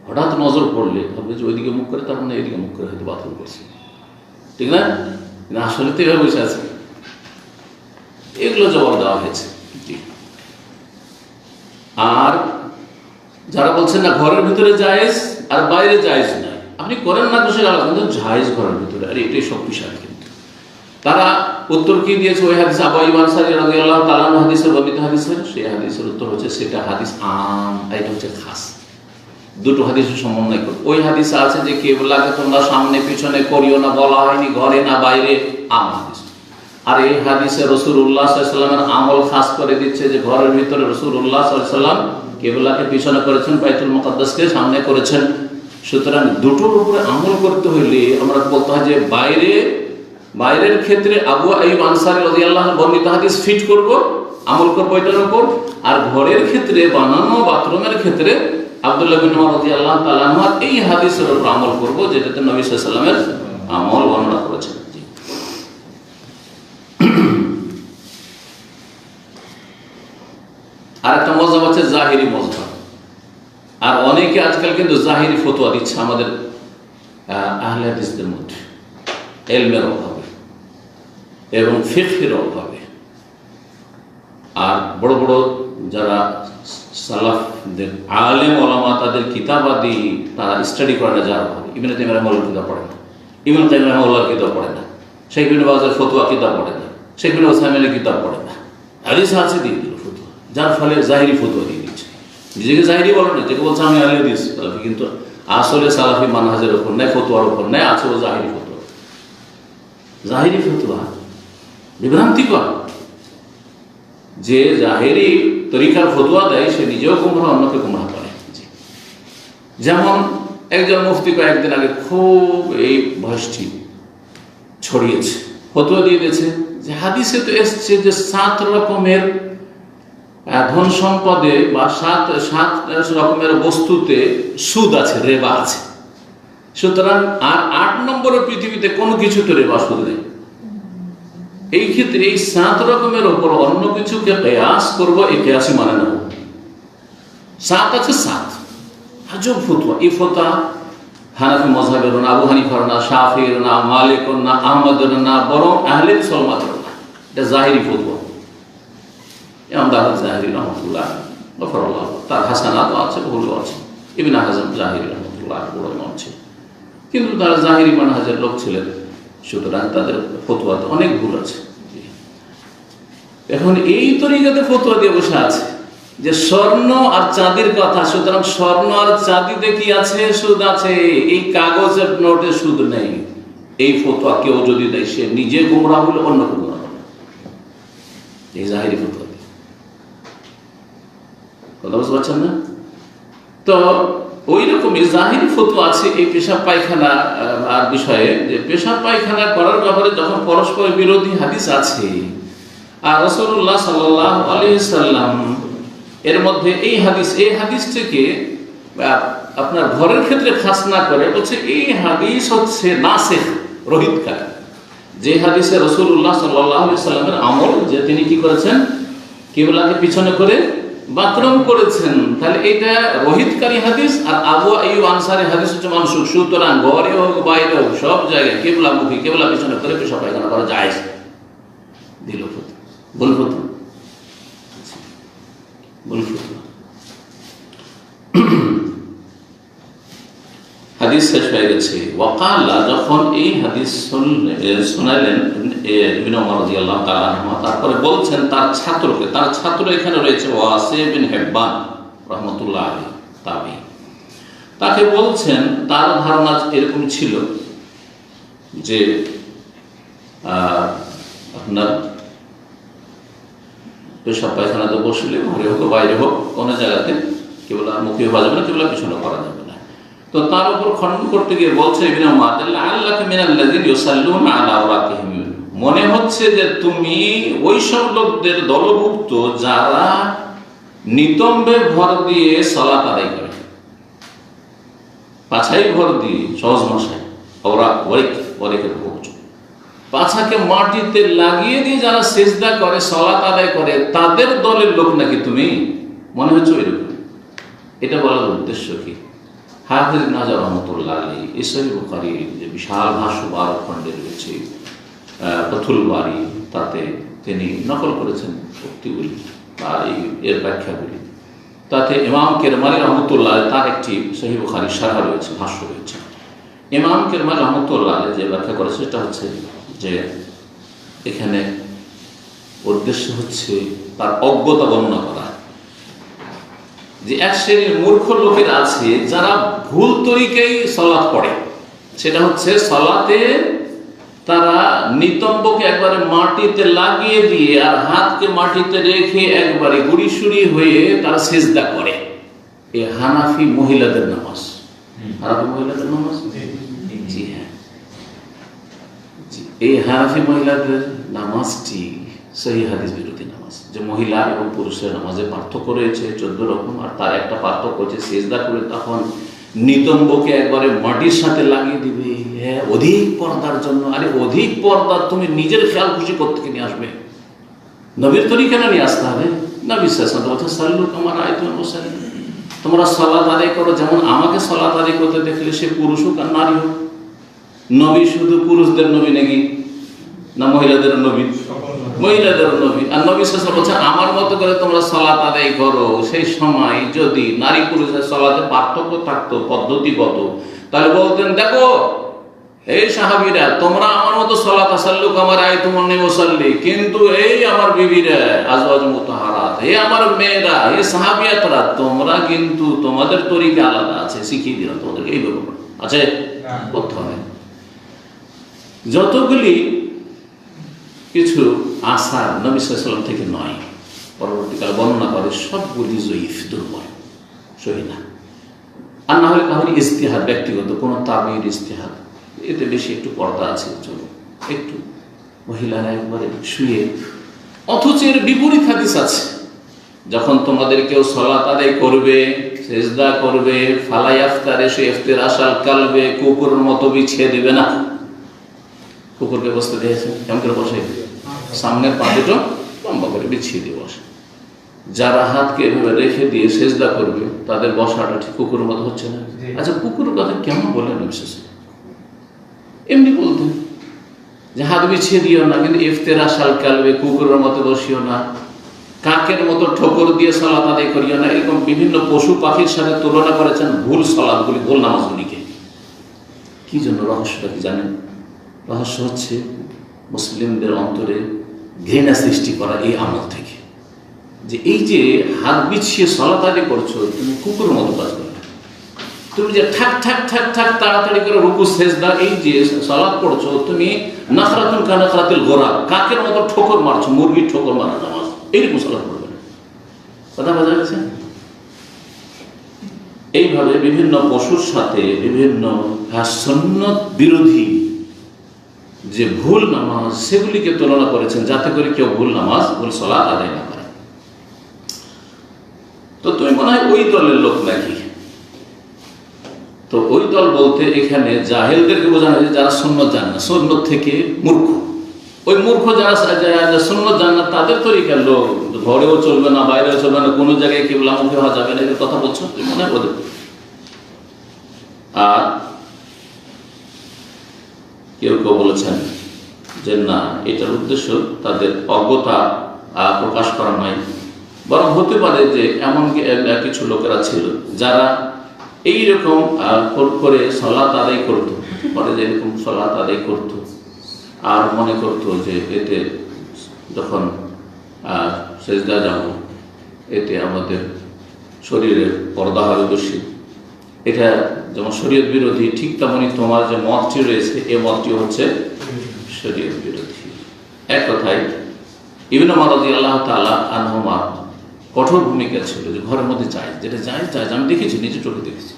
হঠাৎ নজর পড়লে ভাববে যে ওইদিকে মুখ করে, তার মানে এদিকে মুখ করে হয়তো বাথরুম করছে, ঠিক না? আসলে তো এভাবে বসে আছে। এগুলো জবাব দেওয়া হয়েছে। আর যারা বলছেন না ঘরের ভিতরে জায়েজ আর বাইরে জায়েজ নাই, আপনি করেন না তো সেটা আলাদা, কিন্তু জায়েজ ঘরের ভিতরে, আর এটাই শক্তিশালী। কিন্তু তারা উত্তর কি দিয়েছে? ওই হাদিস আবু আইয়ুব আনসারী রাদিয়াল্লাহু তাআলা আনহু হাদিসের বর্ণিত হাদিসের, সেই হাদিসের উত্তর হচ্ছে সেটা হাদিস আম, এটা হচ্ছে খাস। দুটো হাদিসের সমন্বয় করে ওই হাদিসে আছে যে কিবলাকে তোমরা সামনে পিছনে করিও না, বলা হয়নি ঘরে না বাইরে, আম হাদিস। আর এই হাদিসে রাসূলুল্লাহ সাল্লাল্লাহু আলাইহি ওয়াসাল্লামের আমল খাস করে দিচ্ছে যে ঘরের ভিতরে রাসূলুল্লাহ সাল্লাল্লাহু আলাইহি ওয়াসাল্লাম কিবলাকে পিছনে করেছেন, বাইতুল মুকাদ্দাসকে সামনে করেছেন। সুতরাং দুটোর উপরে আমল করতে হইলে আমরা বলতে হয় যে বাইরের ক্ষেত্রে আবু আইয়ুব আনসারী রাদিয়াল্লাহু আনহু বর্ণিত হাদিস ফিট করব, আমল করব এটার উপর। আর ঘরের ক্ষেত্রে বানানো বাথরুমের ক্ষেত্রে আব্দুল্লাহ বিন ওমর রাদিয়াল্লাহু তাআলা আনহু এই হাদিসের উপর আমল করব, যেটাতে নবী সাল্লাল্লাহু আলাইহি ওয়াসাল্লামের আমল বর্ণনা করেছেন। আর একটা মজহাব আছে জাহিরি মজহাব। আর অনেকে আজকাল কিন্তু জাহিরি ফতোয়া দিচ্ছে আমাদের আহলে হাদিসদের মধ্যে, ইলমের অভাবে এবং ফিকহের অভাবে। আর বড় বড় যারা সালাফদের আলেম ওলামা, তাদের কিতাবাদি তারা স্টাডি করে না, যার অভাবে। ইবনে তাইমিয়া রাহিমাহুল্লাহর কিতাব পড়ে না, ইবনে তাইমিয়া রাহিমাহুল্লাহর কিতাব পড়ে না, শেখ ইবনে বাজের ফতোয়া কিতাব পড়ে না, শেখ ইবনে উসাইমিনের কিতাব পড়ে না। হাদিস আছে দিয়ে দিল ফতোয়া, যার ফলে জাহিরি ফতোয়া দিয়ে দিচ্ছে। নিজেকে জাহিরি বলে না, যেকে বলছে আমি আহলে হাদিস সালাফি, কিন্তু আসলে সালাফি মানহাজের উপর নেই, ফতোয়ার উপর নেই, আছে ও জাহিরি ফতোয়া। জাহিরি ফতোয়া বিভ্রান্তিকর। যে জাহিরি তরিকার ফতোয়া দেয় সে নিজেও গুমরাহ, অন্যকে গুমরাহ করে। যেমন একজন মুফতি কয়েকদিন আগে খুব এই ভয়সটি ছড়িয়েছে, ফতোয়া দিয়ে দিয়েছে যে হাদিসে তো এসছে যে 7 রকমের ধন সম্পদে বা 7 রকমের বস্তুতে সুদ আছে, রেবা আছে। সুতরাং আর 8 নম্বরের পৃথিবীতে কোনো কিছুতে রেবা সুদ নেই। এই ক্ষেত্রে এই 7 রকমের ওপর অন্য কিছুকে কিয়াস করবো, এই কিয়াসই মানে না। 7 আছে 7, আজব ফতোয়া। এই ফতোয়া হানাফি মাযহাবের না, আবু হানিফার না, শাফিঈর না, মালিকের না, আহমদের না, বরং আহলে সুন্নাতের না। এটা জাহিরি ফতোয়া। ইমাম দাউদ জাহিরি রাহমাতুল্লাহ গফরাল্লাহ, তার হাসানাত আছে, ভুলও আছে। ইবনে হাজম জাহিরি রাহমাতুল্লাহ বড় ইমাম ছিলেন, কিন্তু তারা জাহিরি মানহাজের লোক ছিলেন, সুতরাং তাদের ফতোয়াতে অনেক ভুল আছে। এখন এই তরিকাতে ফতোয়া দিয়ে বসে আছে যে স্বর্ণ আর চাঁদির কথা, সুতরাং স্বর্ণ আর চাঁদিতে কি আছে? সুদ আছে। এই কাগজের নোটে সুদ নেই। এই ফতোয়া কেউ যদি দেয় সে নিজে গুমরাহ হলে অন্য গুমরাহ হবে। এই জাহিরি ফতোয়া, কথা বুঝতে পারছেন না? তো ওই রকমই জাহিরি ফতোয়া আছে এই পেশাব পায়খানা আর বিষয়ে, যে পেশাব পায়খানা করার ব্যাপারে যখন পরস্পর বিরোধী হাদিস আছে আর রাসূলুল্লাহ সাল্লাল্লাহু আলাইহি সাল্লাম এর মধ্যে এই হাদিস থেকে আপনার ঘরের ক্ষেত্রে খাস না করে বলছে এই হাদিস হচ্ছে নাসিখ, রহিতকারী। যে হাদিসে রাসূলুল্লাহ সাল্লাল্লাহু আলাইহি সাল্লামের আমল, যে তিনি কি করেছেন, কিবলাকে পিছনে করে বাথরুম করেছেন, তাহলে এটা রহিতকারী হাদিস। আর আবু আইয়ুব আনসারী হাদিস হচ্ছে মানসুখ। সুতরাং ঘরে হোক বাইরে হোক সব জায়গায় কিবলামুখী, কিবলা পিছনে করে পেশাব পায়খানা করা জায়েজ। দিল ফতোয়া, ভুল ফতোয়া, ভুল ফতোয়া। হাদিস শেষ হয়ে গেছে। ওয়াকালা, যখন এই হাদিস শোনালেন ইবনে ওমর রাদিয়াল্লাহু তাআলা আনহু, তারপরে বলছেন তার ছাত্রকে, তার ছাত্র এখানে রয়েছে ওয়াসি বিন হিব্বান রাহমাতুল্লাহ আলাইহি, তাবি। তাকে বলছেন, তার ধারণা এরকম ছিল যে আপনার পেশাব পায়খানাতে বসলে ঘরে হোক বাইরে হোক কোনো জায়গাতে কেবল মুখে হওয়া যাবে না, কেবল পিছনে করা যাবে না। তো তার উপর খণ্ডন করতে গিয়ে বলছে ইবনে ওমর, আল্লাহ মিনাল্লাযিনা ইউসাল্লুনা আলা আওরাতিহিম, মনে হচ্ছে যে তুমি ওই সব লোকদের দলভুক্ত যারা নিতম্বে ভর দিয়ে সালাত আদায় করে, পাছায় ভর দিয়ে, সহজ ভাষায় ওরা ওয়ারিকের পাছাকে মাটিতে লাগিয়ে দিয়ে যারা সিজদা করে, সালাত আদায় করে, তাদের দলের লোক নাকি তুমি, মনে হচ্ছে এরকম। এটা বলার উদ্দেশ্য কি? হাফেজ ইবনে হাজার রাহমাতুল্লাহ আলাইহি এই সহিহ বুখারীর যে বিশাল ভাষ্য 12 খণ্ডে রয়েছে ফাথুল বারী, তাতে তিনি নকল করেছেন উক্তিগুলি বা এর ব্যাখ্যাগুলি। তাতে ইমাম কেরমানি রহমতুল্লাহ তার একটি সহিহ বুখারীর শারহ রয়েছে, ভাষ্য রয়েছে। ইমাম কেরমানি রহমতুল্লাহ যে ব্যাখ্যা করেছে সেটা হচ্ছে যে এখানে উদ্দেশ্য হচ্ছে তার অজ্ঞতা বর্ণনা করা, যে এক শ্রেণীর মূর্খ লোকের আছে যারা ভুল তরিকায় সালাত পড়ে। সেটা হচ্ছে সালাতে তারা নিতম্বকে একবারে মাটিতে লাগিয়ে দিয়ে আর হাতকে মাটিতে রেখে একবারে গুড়িসুড়ি হয়ে তারা সিজদা করে। এই হানাফি মহিলাদের নামাজ, হানাফি মহিলাদের নামাজ, জি হ্যাঁ, এই হানাফি মহিলাদের নামাজটি সহিহ হাদিস বিরোধী নামাজ। যে মহিলা এবং পুরুষের নামাজে পার্থক্য রয়েছে 14 রকম, আর তার একটা পার্থক্য হচ্ছে সিজদা করে তখন নিতম্বকে একবারে মাটির সাথে লাগিয়ে দিবে, হ্যাঁ, অধিক পর্দার জন্য। আরে অধিক পর্দা তুমি নিজের খেয়াল খুশি করতে নিয়ে আসবে, নবীর তরিকা নিয়ে আসতে হবে। নবী সাল্লাল্লাহু আলাইহি ওয়াসাল্লাম সাল্লু কামা রাআইতুমুনি উসাল্লি, তোমরা সালাত আদায় করো যেমন আমাকে সালাত আদায় করতে দেখলে, সে পুরুষ হোক আর নারী হোক। নবী শুধু পুরুষদের নবী নাকি না মহিলাদের নবী? মহিলাদের নবী। আর নবী সাল্লাল্লাহু আলাইহি ওয়াসাল্লাম আমার মতো করে তোমরা সালাত আদায় করো। সেই সময় যদি নারী পুরুষের সালাতে পার্থক্য থাকতো পদ্ধতিগত, তাহলে বলতেন, দেখো এই সাহাবীরা তোমরা আমার মতো সালাত সাল্লু কামা রাআইতুমুনি উসাল্লি, কিন্তু এই আমার বিবিরা আজওয়াজ মুতাহারাত, হে আমার মেয়েরা, হে সাহাবিয়াতরা, তোমরা কিন্তু তোমাদের তরিকা আলাদা আছে, শিখিয়ে দিলাম তোমাদেরকে এইভাবে আছে করতে হবে। যতগুলি কিছু আসার নবী সাল্লাল্লাহু আলাইহি ওয়াসাল্লাম থেকে নয়, পরবর্তীকালে বর্ণনা করে, সবগুলি জয়ীফ, দুর্বল, সহি না। আর না হলে কারণ ইজতিহাদ, ব্যক্তিগত কোনো তাবির ইজতিহাদ, এতে বেশি একটু পর্দা আছে, চলো একটু মহিলারা একবারে শুয়ে। অথচ এর বিপরীত হাদিস আছে, যখন তোমাদের কেউ সালাত আদায় করবে, সিজদা করবে, ফালা ইয়াফতারে, সে ইফতিরাশাল কালবে, কুকুরের মতো বিছিয়ে দেবে না। কুকুরকে বসতে দিয়েছে কেমন করে বসে? সামনের পা দুটো লম্বা করে বিছিয়ে দিয়ে বসে। যারা হাতকে এভাবে রেখে দিয়ে সিজদা করবে তাদের বসাটা ঠিক কুকুরের মতো হচ্ছে না? আচ্ছা, কুকুরের কথা কেমন বললেন? বিশেষ এমনি বলতেন যে হাত বিছিয়ে দিও না, কিন্তু ইফতিরাশাল কালবে, কুকুরের মতো বসিও না, কাকের মতো ঠোকর দিয়ে সালাত আদায় করিও না। এরকম বিভিন্ন পশু পাখির সাথে তুলনা করেছেন ভুল সালাতগুলি, ভুল নামাজগুলিকে। কি জন্য? রহস্যটা কি জানেন? রহস্য হচ্ছে মুসলিমদের অন্তরে ঘৃণা সৃষ্টি করা এই আমল থেকে, যে এই যে হাত বিছিয়ে সালাত আদায় করছো, তুমি কুকুরের মতো কাজ করো। তুমি যে ঠাক ঠাক ঠাক ঠাক তাড়াতাড়ি করে রুকু সেজদা, এই যে সালাত পড়ছো, তুমি নাখরাতুন কানাখরাতিল গোরা, কাকের মতো ঠোকর মারছো, মুরগির ঠোকর মারা নামাজ, এইরকম সালাত পড়বে না। কথা বোঝা গেছে? এইভাবে বিভিন্ন পশুর সাথে বিভিন্ন সুন্নাত বিরোধী যে ভুল নামাজ, সেগুলিকে তুলনা করেছেন যাতে করে কেউ ভুল নামাজ, ভুল সালাত আদায় না করে। তো তুমি মনে হয় ওই দলের লোক নাকি? তো ওই দল বলতে এখানে জাহেলদেরকে বোঝানো হয়েছে যারা সুন্নত জানে না, সুন্নত থেকে মূর্খ। ওই মূর্খ যারা সুন্নত জানে না তাদের তরিকার লোক, ঘরেও চলবে না, বাইরেও চলবে না, কোনো জায়গায় কিবলামুখী হওয়া যাবে না, এর কথা বলছো তুমি মনে হয় ওদের। আর কেউ কেউ বলেছেন যে না, এটার উদ্দেশ্য তাদের অজ্ঞতা প্রকাশ করা নয়, বরং হতে পারে যে এমন কিছু লোকেরা ছিল যারা এইরকম করে সালাত আদায় করতো, হতে পারে যে এরকম সালাত আদায় করতো আর মনে করতো যে এতে যখন সেজদা যাব এতে আমাদের শরীরের পর্দা হবে বেশি, এটা যেমন শরীয়ত বিরোধী, ঠিক তেমনই তোমার যে মতটি রয়েছে এ মতটি হচ্ছে শরীয়ত বিরোধী। এক কথায় ইবনে ওমর রাদিয়াল্লাহু তাআলা আনহুমা কঠোর ভূমিকা ছিল যে ঘরের মধ্যে চাই, যেটা চাই চাই, আমি দেখেছি, নিজে চোখে দেখেছি।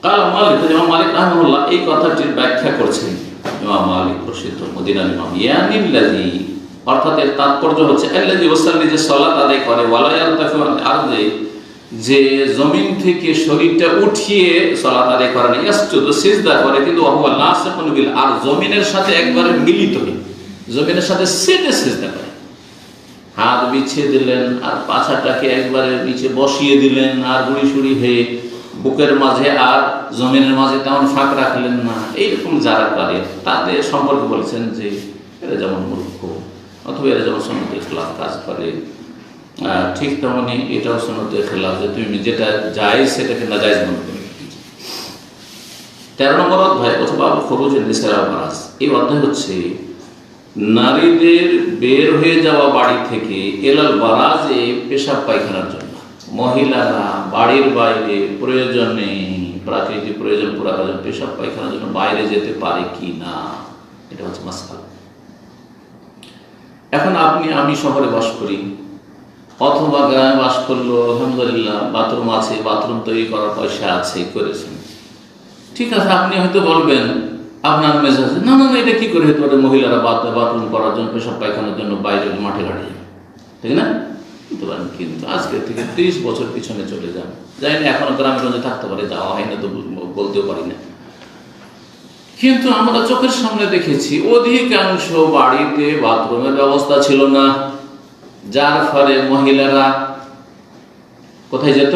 কাল মালিক, ইমাম মালিক রাহিমাহুল্লাহ এই কথাটির ব্যাখ্যা করছেন। ইমাম মালিক প্রসিদ্ধ মদিনার ইমাম, ইয়ানিল্লাযী, অর্থাৎ এর তাৎপর্য হচ্ছে আল্লাযী ওয়াসাল্লি, যে সালাত আদায় করে, ওয়ালা ইয়ারতাফিউ আল আরদি, যে জমিন থেকে শরীরটা উঠিয়ে সালাত আদায় করে না, ইয়াসজুদু, সিজদা করে, কিন্তু ওয়া হুয়া লাসিকুন বিল আরদ, জমিনের সাথে একবারে মিলিত হয়ে, জমিনের সাথে সেটে সিজদা করে, হাত বিছিয়ে দিলেন আর পাছাটাকে একবারে নিচে বসিয়ে দিলেন আর গুড়ি সুড়ি হয়ে বুকের মাঝে আর জমিনের মাঝে তেমন ফাঁক রাখলেন না, এইরকম যারা করে তাদের সম্পর্কে বলেছেন যে এরা যেমন মূর্খ, অথবা এরা যেমন সুন্নতের খেলাফ কাজ করে। ঠিক তেমনই এটাও সুন্নতের খেলাফ যে তুমি যেটা জায়েজ সেটাকে নাজায়েজ মনে করে। 13 নম্বর অধ্যায় অথবা খরুজুন নিসার আল বারাজ, এই অধ্যায় হচ্ছে নারীদের বের হয়ে যাওয়া বাড়ি থেকে এলাল বারাজে পেশাব পায়খানার জন্য। মহিলারা বাড়ির বাইরে প্রয়োজনে, প্রাকৃতিক প্রয়োজন পুরা করার জন্য পেশাব পায়খানার জন্য বাইরে যেতে পারে কি না, এটা হচ্ছে মাসআলা। এখন আমি শহরে বাস করি অথবা গ্রামে বাস করলো, আলহামদুলিল্লাহ বাথরুম আছে, বাথরুম তৈরি করার পয়সা আছে, করেছেন, ঠিক আছে। আপনি হয়তো বলবেন আপনার মেজাজে, না না না, এটা কি করে হতে পারে, মহিলারা বাথরুম করার জন্য, পেশাব পায়খানার জন্য বাইরে মাঠে ঘাটে যাবে, ঠিক না? কিন্তু আজকে থেকে 30 বছর পিছনে চলে যান, যাই না, এখনো গ্রামগঞ্জে থাকতে পারে, যাওয়া হয় না তো বলতেও পারি না, কিন্তু আমরা চোখের সামনে দেখেছি অধিকাংশ বাড়িতে বাথরুমের ব্যবস্থা ছিল না, যার ফলে মহিলারা কোথায় যেত?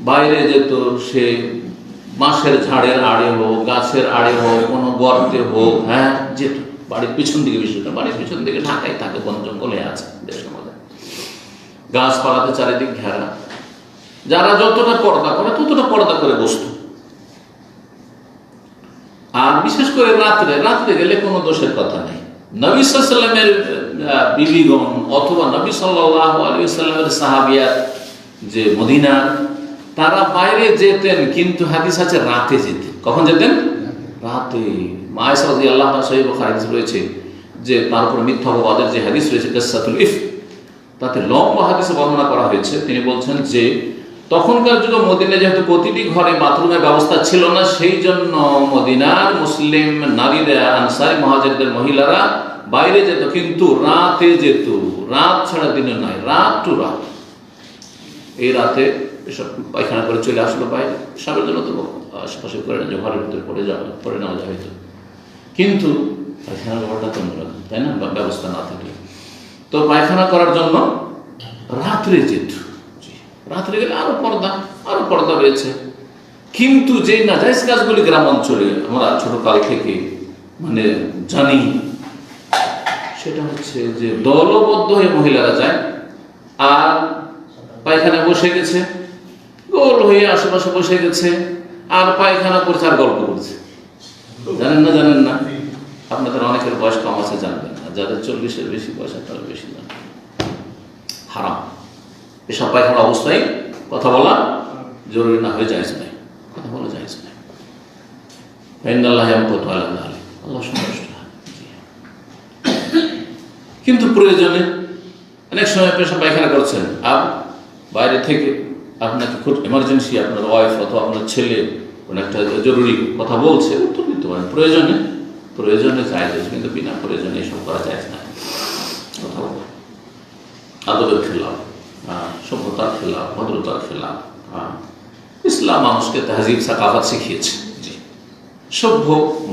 বাইরে যেত, সে বাঁশের ঝাড়ের আড়ে হোক, গাছের আড়ে হোক, কোনো গর্তে হোক, হ্যাঁ যেত। বাড়ির পিছন দিকে, বিষয়টা বাড়ির পিছন দিকে ঢাকায় থাকে, বন জঙ্গলে আছে দেশের মধ্যে, গাছপালাতে চারিদিক ঘেরা, যারা যতটা পর্দা করে ততটা পর্দা করে বসত। আর বিশেষ করে রাত্রে গেলে কোনো দোষের কথা নেই। নবী সাল্লাল্লাহু আলাইহি ওয়াসাল্লামের বিবিগণ অথবা নবী সাল্লাল্লাহু আলাইহি ওয়াসাল্লামের সাহাবিয়াত যে মদিনা, তারা বাইরে যেতেন, কিন্তু হাদিস আছে রাতে যেতেন। কখন যেতেন? রাতে। মা আয়েশা রাদিয়াল্লাহু আনহা সহিহ বুখারী হাদিস রয়েছে যে তার উপর মিথ্যা অপবাদের যে হাদিস রয়েছে কিসাতুল ইফক, তাতে লম্বা হাদিসে বর্ণনা করা হয়েছে। তিনি বলছেন যে তখনকার যুগে মদিনায় যেহেতু প্রতিটি ঘরে বাথরুমের ব্যবস্থা ছিল না, সেই জন্য মদিনার মুসলিম নারীরা, আনসারী মুহাজিরদের মহিলারা বাইরে যেত, কিন্তু রাতে যেত, রাত ছাড়া দিনে নয়, রাত টু রাত। এই রাতে এসব পায়খানা করে চলে আসলো বাইরে, সাবের জন্য তো আশেপাশে করে না, যে ঘরের ভিতরে পড়ে নেওয়া যায় হয়তো, কিন্তু পায়খানার ব্যাপারটা তো অন্যরকম, তাই না? ব্যবস্থা না থাকলে তো পায়খানা করার জন্য রাত্রে যেত। রাত্রে গেলে আরো পর্দা রয়েছে। কিন্তু যে নাজায়েজ কাজগুলি গ্রাম অঞ্চলে আমরা ছোটকাল থেকে মানে জানি, সেটা হচ্ছে যে দলবদ্ধ হয়ে মহিলারা যায় আর পায়খানা বসে গেছে, গোল হয়ে আশেপাশে বসে গেছে আর পায়খানা করছে আর গল্প করছে। জানেন না আপনাদের অনেকের বয়স কম আছে, জানবেন না। যাদের 40-এর বেশি বয়স তারা বেশি জানবেন। হারাম এসব পায়খানা অবস্থায় কথা বলা জরুরি না হয়ে জায়েজ নাই, কথা বলা জায়েজ নাই। আল্লাহ সন্তুষ্ট হয়। কিন্তু প্রয়োজনে অনেক সময় পেশাব পায়খানা করছেন আর বাইরে থেকে আপনাকে খুব এমার্জেন্সি, আপনার ওয়াইফ অথবা আপনার ছেলে কোনো একটা জরুরি কথা বলছে, উত্তর দিতে পারেন। প্রয়োজনে জায়েজ, কিন্তু বিনা প্রয়োজনে এসব করা যায় না। কথা বলা আদবের খেলাফ। সভ্যতার খেলাফ, ভদ্রতার খেলাফ। ইসলাম মানুষকে তাহজিব সাকাফাত শিখিয়েছে, জি, সভ্য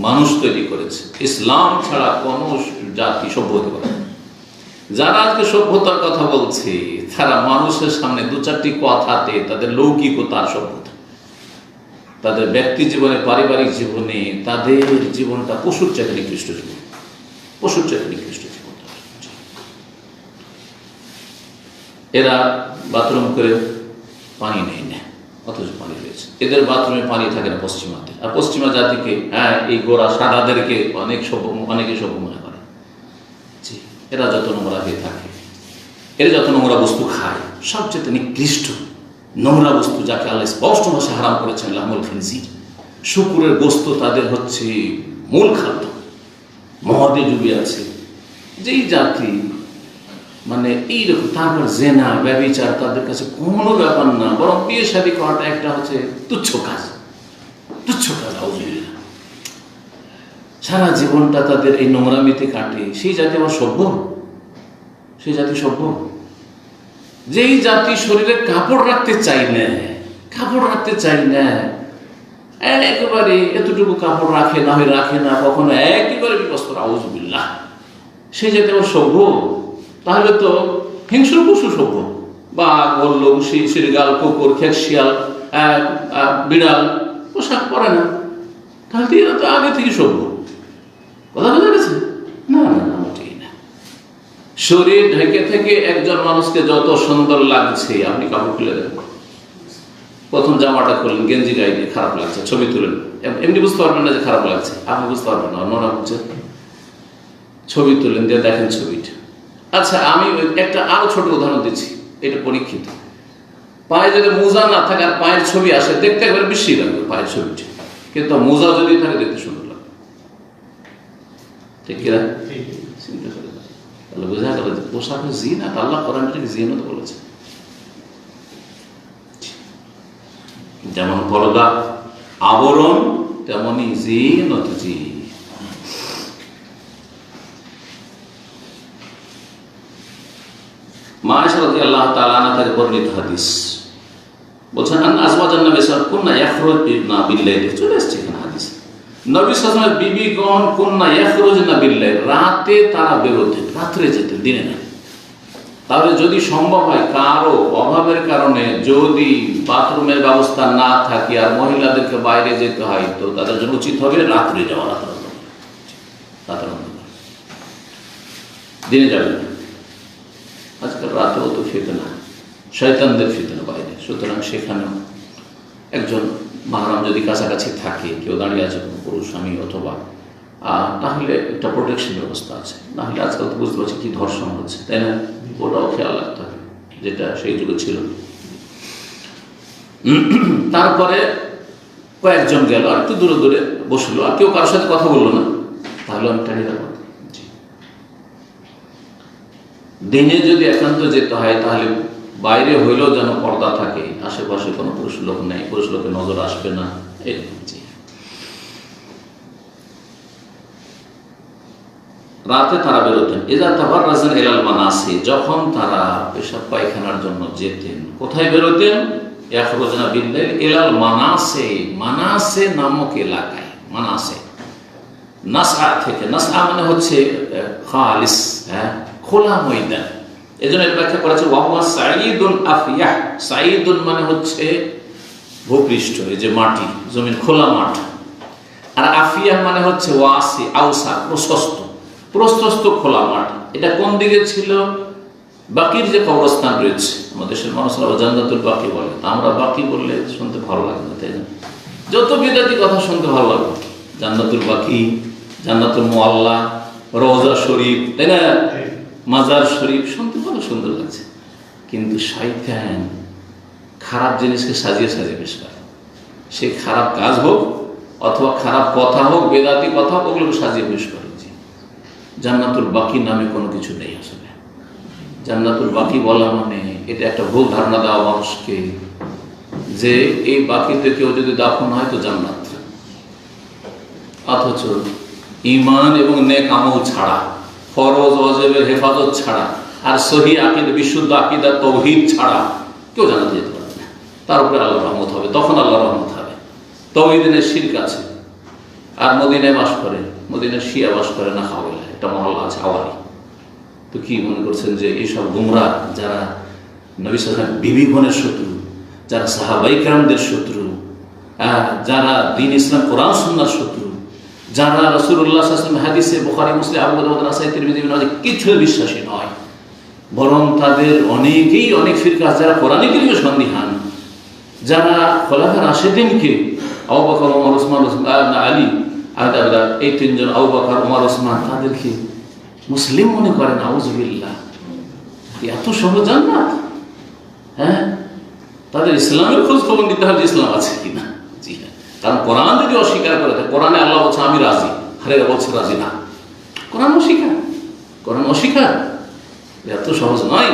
মানুষ তৈরি করেছে। ইসলাম ছাড়া কোনো জাতি সভ্য হতে পারে না। যারা আজকে সভ্যতার কথা বলছে তারা মানুষের সামনে দু চারটি কথাতে তাদের লৌকিকতার সভ্যতা, তাদের ব্যক্তি জীবনে, পারিবারিক জীবনে তাদের জীবনটা পশুর চাইতে নিকৃষ্ট জীবন, পশুর চাইতে নিকৃষ্ট জীবন। এরা বাথরুম করে পানি নেই না, অথচ পানি রয়েছে। এদের বাথরুমে পানি থাকে না পশ্চিমাতে। আর পশ্চিমা জাতিকে, এই গোড়া সাদাদেরকে অনেকে সভ্য মনে করে। জি, এরা যত নোংরা হয়ে থাকে, এরা যত নোংরা বস্তু খায়, সবচেয়ে নিকৃষ্ট নোংরা বস্তু যাকে আল্লাহ স্পষ্ট ভাষায় হারাম করেছেন, লাহমুল খিনজির, শুকুরের গোস্ত তাদের হচ্ছে মূল খাদ্য। মহদে ডুবে আছে যেই জাতি, মানে এইরকম। তারপর জেনা, ব্যভিচার তাদের কাছে কোনো ব্যাপার না, বরং বিয়ে শাদী করাটা একটা হচ্ছে তুচ্ছ কাজ, তুচ্ছ কাজ। সারা জীবনটা তাদের এই নোংরামিতে কাটে। সেই জাতি আবার সভ্য, সেই জাতি সভ্য। যেই জাতি শরীরে কাপড় রাখতে চাই না, কাপড় রাখতে চাই না, একেবারে এতটুকু কাপড় রাখে না, হয় রাখে না, কখনো একেবারে বিবস্ত্র, আউযুবিল্লাহ, সেই জাতি আবার সভ্য। তাহলে তো হিংস্র পশু সভ্য। বাঘ, ভাল্লুক, শৃগাল, কুকুর, খেত, শিয়াল, বিড়াল পোশাক পরে না, তাহলে এরা তো আগে থেকে সভ্য। কথা বোঝা গেছে? না না না, মোটেই না। শরীর ঢেকে থেকে একজন মানুষকে যত সুন্দর লাগছে, আপনি কাপড় খুলে দেন, প্রথম জামাটা খুললেন, গেঞ্জি গায়ে দিয়ে খারাপ লাগছে, ছবি তুলেন, এমনি বুঝতে পারবেন না যে খারাপ লাগছে, আপনি বুঝতে পারবেন না, মনে হচ্ছে, ছবি তুলেন, দিয়ে দেখেন ছবিটা। আচ্ছা, আমি একটা আরো ছোট উদাহরণ দিচ্ছি, এটা পরীক্ষিত। পায়ে যদি মোজা না থাকে আর পায়ের ছবি আসে, দেখতে একবার বেশি লাগবে পায়ের ছবিটা, কিন্তু মোজা যদি থাকে দেখতে সুন্দর লাগবে। ঠিক কিনা? চিন্তা করে তাহলে বোঝা গেল যে পোশাকের জিনাত, আল্লাহ কোরআনটাকে জিনাত বলেছে। যেমন পর্দা আবরণ, তেমনি জিনাত। জি, মা আয়েশা রাদিয়াল্লাহু তাআলা আনহা থেকে বর্ণিত হাদিস বলছেন, আজওয়াজান নবী সাল্লাল্লাহু আলাইহি ওয়াসাল্লাম কুননা ইয়াখরুজনা বিল-লাইল। চলে আসছে এখানে হাদিস। নবী সাল্লাল্লাহু আলাইহি ওয়াসাল্লামের বিবিগণ কুননা ইয়াখরুজনা বিল-লাইল, রাতে তারা বেরোতেন, রাত্রে যেতেন, দিনে না। তাহলে যদি সম্ভব হয়, কারো অভাবের কারণে যদি বাথরুমের ব্যবস্থা না থাকে আর মহিলাদেরকে বাইরে যেতে হয়, তো তাদের জন্য উচিত হবে রাত্রে যাওয়া, রাতের অন্ধকার, দিনে যাবে না। আজকাল রাতেও তো ফিতনা, শয়তানদের ফিতনা বাইরে। সুতরাং সেখানেও একজন মাহরাম যদি কাছাকাছি থাকে, কেউ দাঁড়িয়ে আছে, কোনো পুরুষ স্বামী অথবা, তাহলে একটা প্রোটেকশন ব্যবস্থা আছে। নাহলে আজকাল তো বুঝতে পারছি কি ধর্ষণ হচ্ছে, তাই না? ওটাও খেয়াল রাখতে হবে, যেটা সেই যুগে ছিল। তারপরে কয়েকজন গেল, আর একটু দূরে দূরে বসলো, আর কেউ কারোর সাথে কথা বললো না, তাহলে অনেকটা নিরাপদ। দিনে যদি একান্ত যেতে হয়, তাহলে বাইরে হইলেও যেন পর্দা থাকে, আশেপাশে কোনো পুরুষ লোক নেই, পুরুষ লোকের নজর আসবে না, এরকম। রাতে তারা বেরোতেন। ইযা তাবাররাজান ইলাল মানাসি, যখন তারা পেশাব পায়খানার জন্য যেতেন, কোথায় বেরোতেন? ইয়াখরুজনা বিল-লাইল ইলাল মানাসি, মানাসে নামক এলাকায়। মানাসে নাসআ থেকে, নাসআ মানে হচ্ছে খালিস, খোলা ময়দান। এজন্য এর ব্যাখ্যা করেছে ওয়াহুয়া সাঈদুন আফিয়াহ। সাঈদুন মানে হচ্ছে ভূপৃষ্ঠ, এই যে মাটি, জমিন, খোলা মাঠ। আর আফিয়াহ মানে হচ্ছে ওয়াসি, আওসা, প্রশস্ত খোলা মাঠ। এটা কোন দিকে ছিল? বাকির যে কবরস্থান রয়েছে, আমাদের দেশের মানুষরা জান্নাতুল বাকি বলে, আমরা বাকি বললে শুনতে ভালো লাগে না, তাই না? যত বিদাতি কথা শুনতে ভালো লাগে, জান্নাতুল বাকি, জান্নাতুল মুআল্লা, রওজা শরীফ, তাই না? মাজার শরীফ, শুনতে কত সুন্দর লাগছে। কিন্তু শয়তান খারাপ জিনিসকে সাজিয়ে সাজিয়ে পেশ করে। সে খারাপ কাজ হোক অথবা খারাপ কথা হোক, বেদাতি কথা হোক, ওগুলোকে সাজিয়ে পেশ করে। জান্নাতুল বাকি নামে কোনো কিছু নেই আসলে। জান্নাতুল বাকি বলা মানে এটা একটা ভুল ধারণা দেওয়া মানুষকে, যে এই বাকিতে কেউ যদি দাফন হয় তো জান্নাত। অথচ ঈমান এবং নেক আমল ছাড়া, ফরজ ওয়াজিবের হেফাজত ছাড়া আর সহি আকীদা, বিশুদ্ধ আকীদা তাওহীদ ছাড়া কেউ জানাতে যেতে পারবে না। তার উপরে আল্লাহর রহমত হবে, তখন আল্লাহর রহমত হবে। তাওহীদের শিরক আছে। আর মদিনায় বাস করে, মদিনায় শিয়া বাস করে না খাওয়াইলা, একটা মহল্লা আছে আওয়ারি। তো কি মনে করছেন যে এইসব গুমরাহ যারা নবী সাল্লাল্লাহু আলাইহি ওয়াসাল্লাম বিবিগণের শত্রু, যারা সাহাবায়ে কেরামদের শত্রু, যারা দ্বীন ইসলাম কোরআন সুন্নাহর শত্রু, যারা রাসূলুল্লাহ সাল্লাল্লাহু আলাইহি ওয়াসাল্লাম হাদিসে বুখারী মুসলিম আবু দাউদ নাসাঈ তিরমিজি ইবনে মাজাহ কিছু বিশ্বাসী নয়, বরং তাদের অনেকেই অনেক ফিরকা যারা কোরআনে কারিমে সন্দিহান, যারা খোলাফায়ে রাশিদিনকে আবু বকর, ওমর, ওসমান, আলী, এই তিনজন আবু বকর, ওমর, ওসমান তাদেরকে মুসলিম মনে করেন। আউযুবিল্লাহ, এত সহজ জান্নাত? হ্যাঁ, তাদের ইসলামের খোঁজ খবর নিতে হবে, ইসলাম আছে কিনা। জি হ্যাঁ, কারণ কোরআন যদি অস্বীকার করে, কোরআনে আল্লাহ বলছে আমি রাজি, হারেরা বলছে রাজি না। কোরআন অস্বীকার, কোরআন অস্বীকার। এত সহজ নয়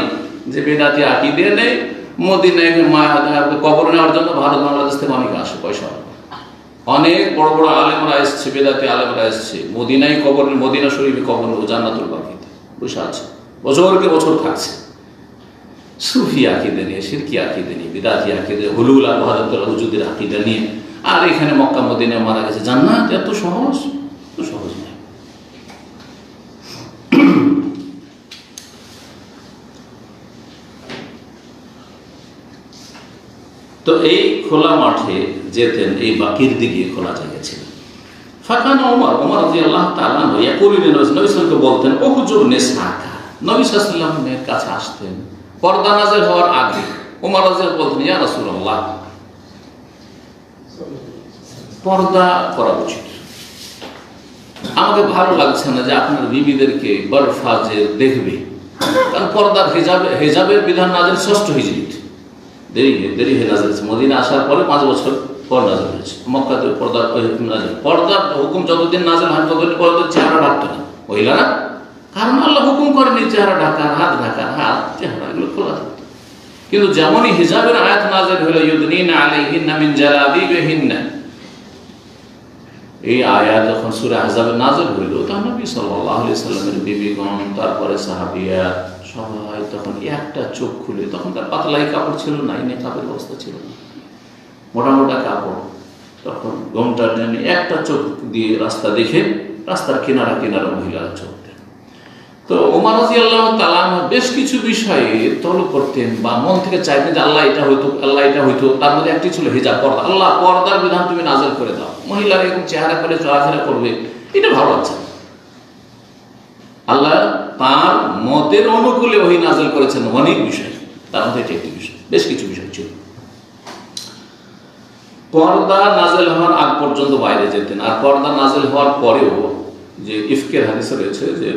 যে বেদাতি আকীদা নেই, মদিনায় কবর নেওয়ার জন্য ভারত বাংলাদেশ থেকে অনেকে আসে, পয়সা অনেক বড় বড় আলেমরা এসছে, বেদাতি আলেমরা এসছে, মদিনায় কবর, মদিনা শরীফে কবর, জান্নাতুল বাকিতে বসে আছে, বছরকে বছর থাকছে। সুফি আকীদা নিয়ে, শিরকি আকীদা নিয়ে, বিদাতি আকীদা, হুলুল আর ওয়াহদাতুল উজুদের আকীদা নিয়ে, আর এখানে মক্কা মদিনায় মারা গেছে। জান্নাত এত সহজ? এত সহজ নয়। তো এই খোলা মাঠে যেতেন, এই বাকির দিকে খোলা জায়গা ছিল। ফাকানা ওমর, ওমর রাদিয়াল্লাহু তাআলা ইয়াকুলুন, নবী সাল্লাল্লাহু আলাইহি ওয়াসাল্লামকে বলতেন, উহজুর নিসাকা, নবী সাল্লাল্লাহু আলাইহি ওয়াসাল্লামের কাছে আসতেন পর্দা নাযিল হওয়ার আগে। ওমর রাদিয়াল্লাহু বলতেন, ইয়া রাসূলুল্লাহ, পর্দা করা উচিত। আমাকে ভালো লাগছে না যে আপনার বিবিদেরকে বড় ফাজের দেখবে, কারণ পর্দার হেজাবের বিধান নাযিল 6ষ্ঠ হিজরিতে, দেরি হয়ে নাযিল হয়েছে। মদিনা আসার পরে 5 বছর পর নাযিল হয়েছে। মক্কাতে পর্দার হুকুম যতদিন নাযিল হয় ততদিন পর্দার চেহারা ঢাকতো না মহিলারা, কারণ আল্লাহ হুকুম করেনি চেহারা ঢাকার, হাত ঢাকার, হাত চেহারা এগুলো খোলা থাকতো। কিন্তু যেমনই হিজাবের আয়াত নাযিল হলো, ইউদনিনা আলাইহিন্না মিন জালাবিবিহিন্না, এই আয়াত যখন সূরা আহজাবে নাযিল হইল, তখন নবী সাল্লাল্লাহু আলাইহি সাল্লামের বিবিগণ, তারপরে সাহাবিয়া সবাই তখন একটা চোখ খুলে, তখন তার পাতলাই কাপড় ছিল না, নেকাবের অবস্থা ছিল না, মোটা মোটা কাপড়, তখন ঘোমটা টেনে একটা চোখ দিয়ে রাস্তা দেখে, রাস্তার কিনারা কিনারা মহিলারা চোখ দেন। তো ওমর রাদিয়াল্লাহু তাআলা বেশ কিছু বিষয়ে তলব করতেন বা মন থেকে চাইতেন যে আল্লাহ এটা হইতো, আল্লাহ এটা হইতো। তার মধ্যে একটি ছিল হিজাব, পর্দা। আল্লাহ পর্দার বিধান তুমি নাযিল করে দাও, মহিলারা এরকম চেহারা করে চলাফেরা করবে, এটা ভালো লাগছে। আল্লাহ তার মতের অনুকূলে ওহী নাযিল করেছেন অনেক বিষয়, তার মধ্যে এটা একটি বিষয়, বেশ কিছু বিষয় ছিল। পর্দা নাযিল হওয়ার আগ পর্যন্ত বাইরে যেতেন, আর পর্দা নাযিল হওয়ার পরেও, যে ইফকের হাদিসে রয়েছে যে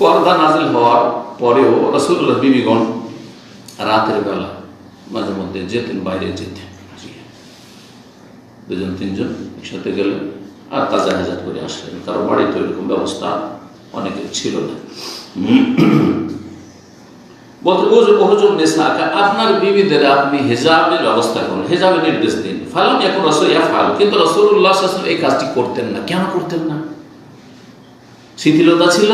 পর্দা নাযিল হওয়ার পরেও রাসূলুল্লাহ বিবিগণ রাতের বেলা মাঝে মধ্যে যেতেন, বাইরে যেতেন। 2-3 একসাথে গেলেন আর তাজা হাজাত করে আসলেন, কারণ বাড়িতে এরকম ব্যবস্থা অনেকের ছিল না। আপনার বিবিদের আপনি হেজাবের ব্যবস্থা করুন, হেজাবের নির্দেশ দিন। ফালাম ইয়াকুন রাসূল ইয়াফআল, কিন্তু রাসূলুল্লাহ সাল্লাল্লাহু আলাইহি ওয়াসাল্লাম এই কাজটি করতেন না। কেন করতেন না? শিথিলতা ছিল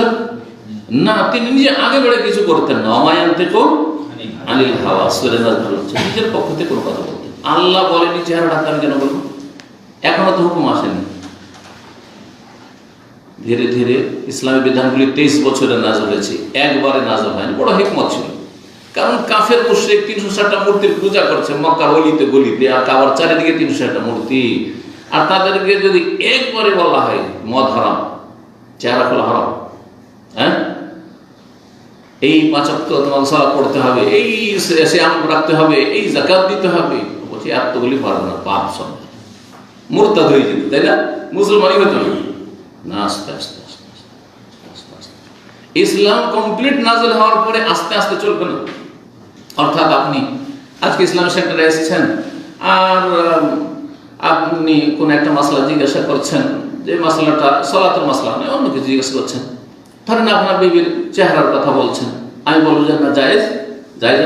না, তিনি নিজে আগে বেড়ে কিছু করতেন না। অমায়ান্তিকু আনিল হাওয়া, সূরা নাস ভালো হচ্ছে, নিজের পক্ষ থেকে কোনো কথা বলতেন। আল্লাহ বলেনি চেহারা ঢাকতে, আমি কেন বলবো? এখনো তো হুকুম আসেনি। ধীরে ধীরে ইসলামী বিধানগুলি 23 বছরে নাযিল হয়েছে, একবারে নাযিল হয়নি। বড় হিকমত ছিল, কারণ কাফের মুশরিক 360টা মূর্তির পূজা করছে মক্কার অলিতে গলিতে, আর কাবার চারিদিকে 360টা মূর্তি। আর তাদেরকে যদি একবারে বলা হয় মদ হারাম, চেহারা খোলা হারাম, হ্যাঁ, এই 5 ওয়াক্ত তোমাকে সালাত পড়তে হবে, এই সিয়াম রাখতে হবে, এই যাকাত দিতে হবে, বলছি এতগুলি পারবে না, পাপ সব মুরতাদ হয়ে যেত, তাই না? মুসলমানই হতো না। আস্তে আস্তে আস্তে আস্তে আস্তে ইসলাম কমপ্লিট নাযিল হওয়ার পরে আস্তে আস্তে চলবে না। অর্থাৎ আপনি আজকে ইসলাম সেন্টারে এসেছেন, আর আপনি কোন একটা মাসলা জিজ্ঞাসা করছেন, যে মাসলাটা সালাতের মাসলা নয়, অন্য কিছু জিজ্ঞাসা করছেন। ধরেন আপনার বিবির চেহারার কথা বলছেন, আমি বলবো যে না, জায়েজ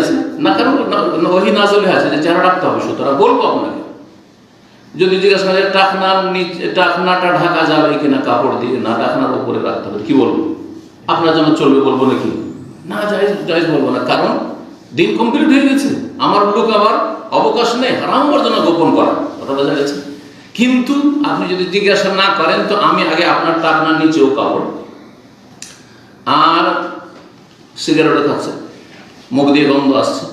আছে না, কারণ ওহী নাযিল হয়েছে যে চেহারা রাখতে হবে, সুতরাং বলবো আপনাকে। যদি জিজ্ঞাসা করেন টাকনাটা ঢাকা যাবে কিনা কাপড় দিয়ে, না টাকনার উপরে রাখতে হবে, কি বলবো? আপনার জন্য চলবে বলবো নাকি? না, জায়েজ জায়েজ বলবো না, কারণ দিন কমপ্লিট হয়ে গেছে, আমার লোক আবার অবকাশ নেই হারাম বর্জনা গোপন করা, কথা বোঝা গেছে। কিন্তু আপনি যদি জিজ্ঞাসা না করেন তো আমি আগে আপনার টাকনার নিচেও কাপড় আর সিগারেটও খাচ্ছে, মুখ দিয়ে গন্ধ আসছে,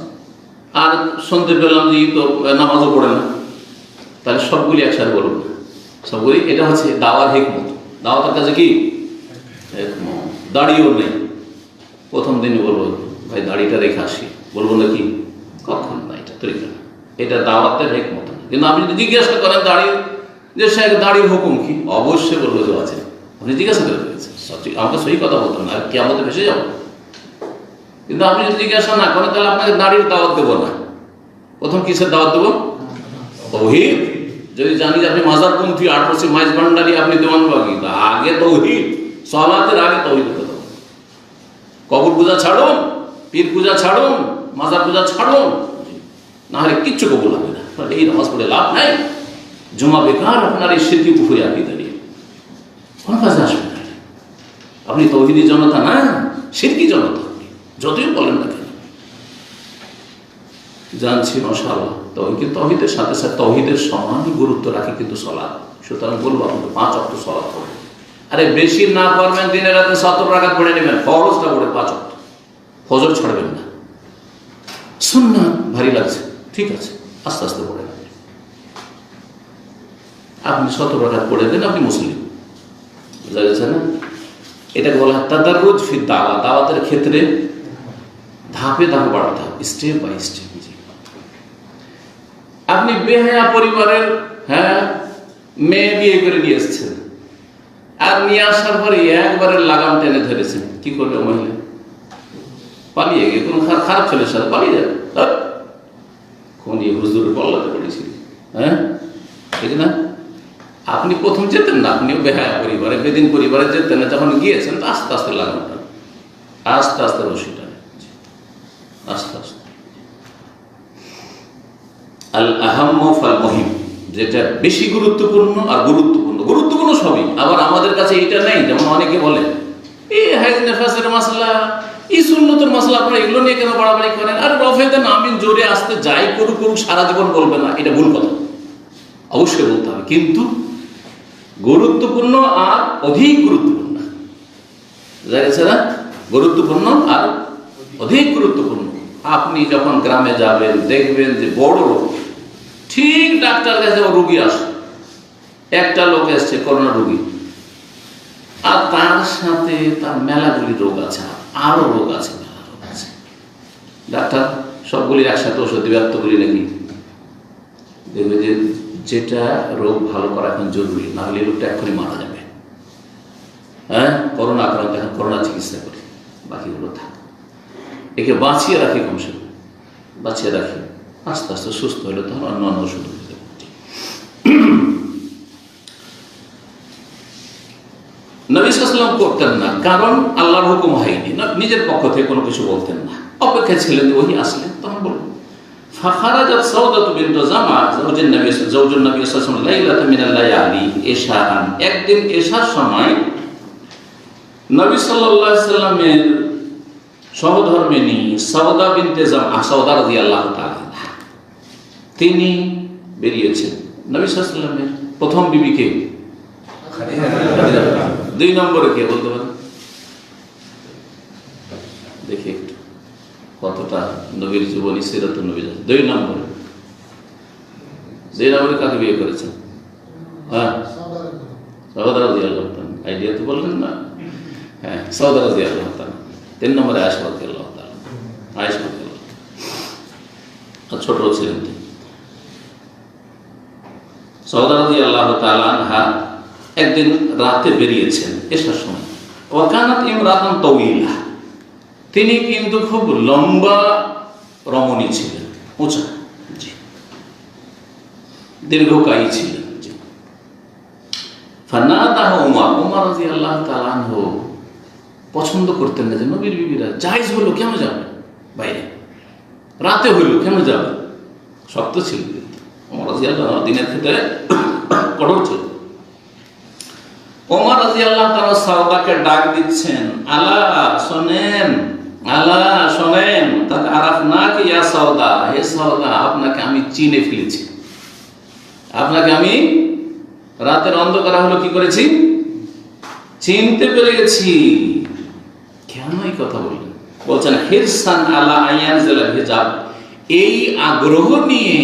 আর শুনতে পেলাম যে তো নামাজও পড়ে না, তাহলে সবগুলি একসাথে বলবো না, সবগুলি। এটা হচ্ছে দাওয়ার হিকমত। দাওয়াতের কাছে কি দাড়িও নেই, প্রথম দিনই বলবো ভাই দাড়িটা রেখে আসি, বলবো না কি, কখন না, এটা তরিকা না, এটা দাওয়াতের হিকমত। কিন্তু আপনি যদি জিজ্ঞাসা করেন দাড়ি যে সে দাড়ির হুকুম কি, অবশ্যই বলবো যে আছে। আপনি জিজ্ঞাসা করে ফেলেছেন, আমাকে সহি কথা বলতেন না, কি আমাদের ভেসে যাবো। কিন্তু আপনি যদি জিজ্ঞাসা না করেন তাহলে আপনাকে দাড়ির দাওয়াত দেবো না। প্রথম কিসের দাওয়াত দেবো? তৌহিদ। যদি জানি যে আপনি মাজারপন্থী, আটরসি মাইজ ভান্ডারি, আপনি দেওয়ানবাগি, তা আগে তৌহিদ, সালাতের আগে তৌহিদ করে দেবো। কবর পূজা ছাড়ুন, পীর পূজা ছাড়ুন, মাজার পূজা ছাড়ুন, না হলে কিচ্ছু কবুল হবে না। এই নামাজ পড়ে লাভ নাই, জমা বেকার আপনার এই স্মৃতি পুকুরে আপনি দাঁড়িয়ে কোনো কাজে আসবে না। আপনি তৌহিদি জনতা না, শিরকি জনতা, যতই বলেন না কেন। জানছি মাশাআল্লাহ তৌহিদের সাথে সাথে তৌহিদের সমানই গুরুত্ব রাখে কিন্তু সালাত। সুতরাং বলবো আপনাকে 5 ওয়াক্ত সালাত পড়ে, আরে বেশি না পারবেন দিনের রাতে 70 রাকাত পড়ে নেবেন, ফরজটা পড়ে 5 ওয়াক্ত, ফজর ছাড়বেন না। সুন্নাত ভারী লাগছে, ঠিক আছে, আস্তে আস্তে পড়ে নেবেন। আপনি 70 রাকাত পড়ে দেন, আপনি মুসলিম, বুঝা গেছে না? এটাকে বলা হয় তাদাররুজ ফি দাওয়া। দাওয়াতের ক্ষেত্রে ধাপে ধাপে বাড়াতে হবে, স্টেপ বাই স্টেপ। আপনি বেহায়া পরিবারের মেয়ে বিয়ে করে নিয়ে এসছেন, আর নিয়ে আসার পরে একবারে লাগাম টেনে ধরেছেন, কি করবে মহিলা? পালিয়ে গিয়ে কোনো খারাপ ছেলের সাথে পালিয়ে যাবে। কোন হুজুরের পাল্লাতে পড়েছিল, ঠিক না? আপনি প্রথম যেতেন না, আপনিও বেহায়া পরিবারে, বেদিন পরিবারে যেতেন না, যখন গিয়েছেন তো আস্তে আস্তে লাগামটা, আস্তে আস্তে রশিটা, আস্তে আস্তে। আল আহাম্ম ফাল মুহিম, যেটা বেশি গুরুত্বপূর্ণ আর গুরুত্বপূর্ণ সবই। আবার আমাদের কাছে এটা নেই, যেমন অনেকে বলে এই হাইজ নেফাসের মাসলা, এই সুন্নতের মাসলা, আপনারা এগুলো নিয়ে কেন বাড়াবাড়ি করেন? আর রফেদের আমিন জোরে আসতে যাই করুক সারা জীবন বলবে না, এটা ভুল কথা। অবশ্যই বলতে হবে, কিন্তু গুরুত্বপূর্ণ আর অধিক গুরুত্বপূর্ণ, বুঝা গেছে না? গুরুত্বপূর্ণ আর অধিক গুরুত্বপূর্ণ। আপনি যখন গ্রামে যাবেন দেখবেন যে বড় রোগ, ঠিক ডাক্তার কাছে রোগী আসে, একটা লোক এসছে করোনা রোগী, আর তার সাথে তার মেলাগুলি রোগ আছে, আরো রোগ আছে, মেলা রোগ আছে। ডাক্তার সবগুলি একসাথে ওষুধ দিবে, এতগুলি নাকি দেখবে যে যেটা রোগ ভালো করা এখন জরুরি, না হলে লোকটা এক্ষুনি মারা যাবে। করোনা আক্রান্ত, এখন করোনা চিকিৎসা করি, বাকিগুলো থাক, একে বাঁচিয়ে রাখি, কমসে কম বাঁচিয়ে রাখি, আস্তে আস্তে সুস্থ হলে তখন অন্য ওষুধ দিতে পারি। নবী সাল্লাল্লাহু আলাইহি ওয়াসাল্লাম করতেন না, কারণ আল্লাহর হুকুম হয়নি, নিজের পক্ষ থেকে কোনো কিছু বলতেন না, অপেক্ষা ছিলেন যে ওহি আসলেন তখন বলবেন। ফাখারাজাত সাউদাতু বিনতু জামা যাওজুন নবী সাল্লাল্লাহু আলাইহি ওয়াসাল্লাম লাইলাতাম মিনাল লায়ালি ইশাআন, একদিন এশার সময় নবী সাল্লাল্লাহু আলাইহি ওয়াসাল্লামের সহধর্মিণী সাউদা বিনতে জামা, সাউদা রাদিয়াল্লাহু তাআলা, তিনি বেরিয়েছেন। নবী সাল্লাল্লাহু আলাইহি ওয়াসাল্লামের প্রথম বিবিকে, 2 নম্বরে কে বলতে পারেন? দেখি একটু কতটা নবীর জীবনী, সিরাতুন নবী। 2 নম্বরে, যে নম্বরে কাকে বিয়ে করেছেন? সাউদা রাদিয়াল্লাহু তাআলা। আইডিয়া তো বললেন না? সাউদা রাদিয়াল্লাহু তাআলা। 3 নম্বরে আয়েশা রাদিয়াল্লাহু তাআলা। আয়েশা রাদিয়াল্লাহু তাআলা ছোট ছিলেন। সাউদা রাদিয়াল্লাহু তাআলা আনহা একদিন রাতে বেরিয়েছেন এশার সময়। ওয়াকানাত ইমরাতান তাওয়িলা, তিনি কিন্তু খুব লম্বা রমণী ছিলেন, উঁচা, দীর্ঘকায়ী ছিলেন। ফানাদাহু উমর রাদিয়াল্লাহু তাআলা আনহু পছন্দ করতেন না যে নবীর বিবিরা জায়েজ হলো কেন যাবে বাইরে, রাতে হইল কেন যাবে, শক্ত ছিল। ওমর রাদিয়াল্লাহু তাআলা দিনের ক্ষেত্রে কঠোর ছিল। ওমর রাদিয়াল্লাহু তাআলা সাওদাকে ডাক দিচ্ছেন, আলা শোনেন, আল্লাহ শোনেন, তাকে আরাফ না কি ইয়া সাউদা, হে সাউদা আপনাকে আমি চিনে ফেলেছি, আপনাকে আমি রাতের অন্ধকারে হলো কি করেছি, চিনতে পেরে গেছি। কেন এই কথা বললেন? বলছেন হিরসান আলা আয়ানজিল হিজাব, এই আগ্রহ নিয়ে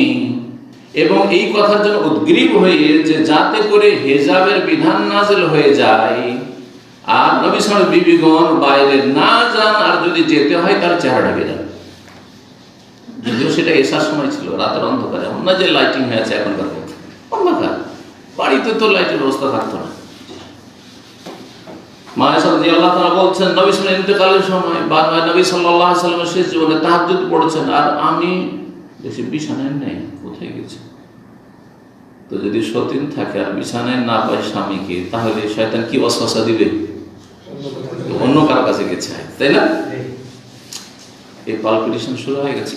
এবং এই কথার জন্য উদ্গ্রীব হয়ে যে যাতে করে হিজাবের বিধান নাযিল হয়ে যায় আর নবী সাল্লাল্লাহু আলাইহি বিবিগণ বাইরে না যান, আর যদি যেতে হয় তার চেহারা ঢেকে যান। যদিও সেটা এসার সময় ছিল, রাতের অন্ধকারে, এমন না যে লাইটিং হয়েছে এখনকার মতো অন্ধকার, বাড়িতে তো লাইটের ব্যবস্থা থাকতো না। মা আয়েশা রাদিয়াল্লাহু তাআলা বলছেন নবী সাল্লাল্লাহু আলাইহি ইন্তেকালের সময় বা নবী সাল্লাল্লাহু আলাইহি ওয়াসাল্লামের শেষ জীবনে তাহাজ্জুদ পড়েছেন আর আমি দেখি বিছানায় নেই, কোথায় গেছে। তো যদি সতীন থাকে আর বিছানায় না পায় স্বামীকে, তাহলে শয়তান কি ওয়াসওয়াসা দিবে, অন্য কারো কাছে গেছে, তাই না? এই পালপিটেশন শুরু হয়ে গেছে।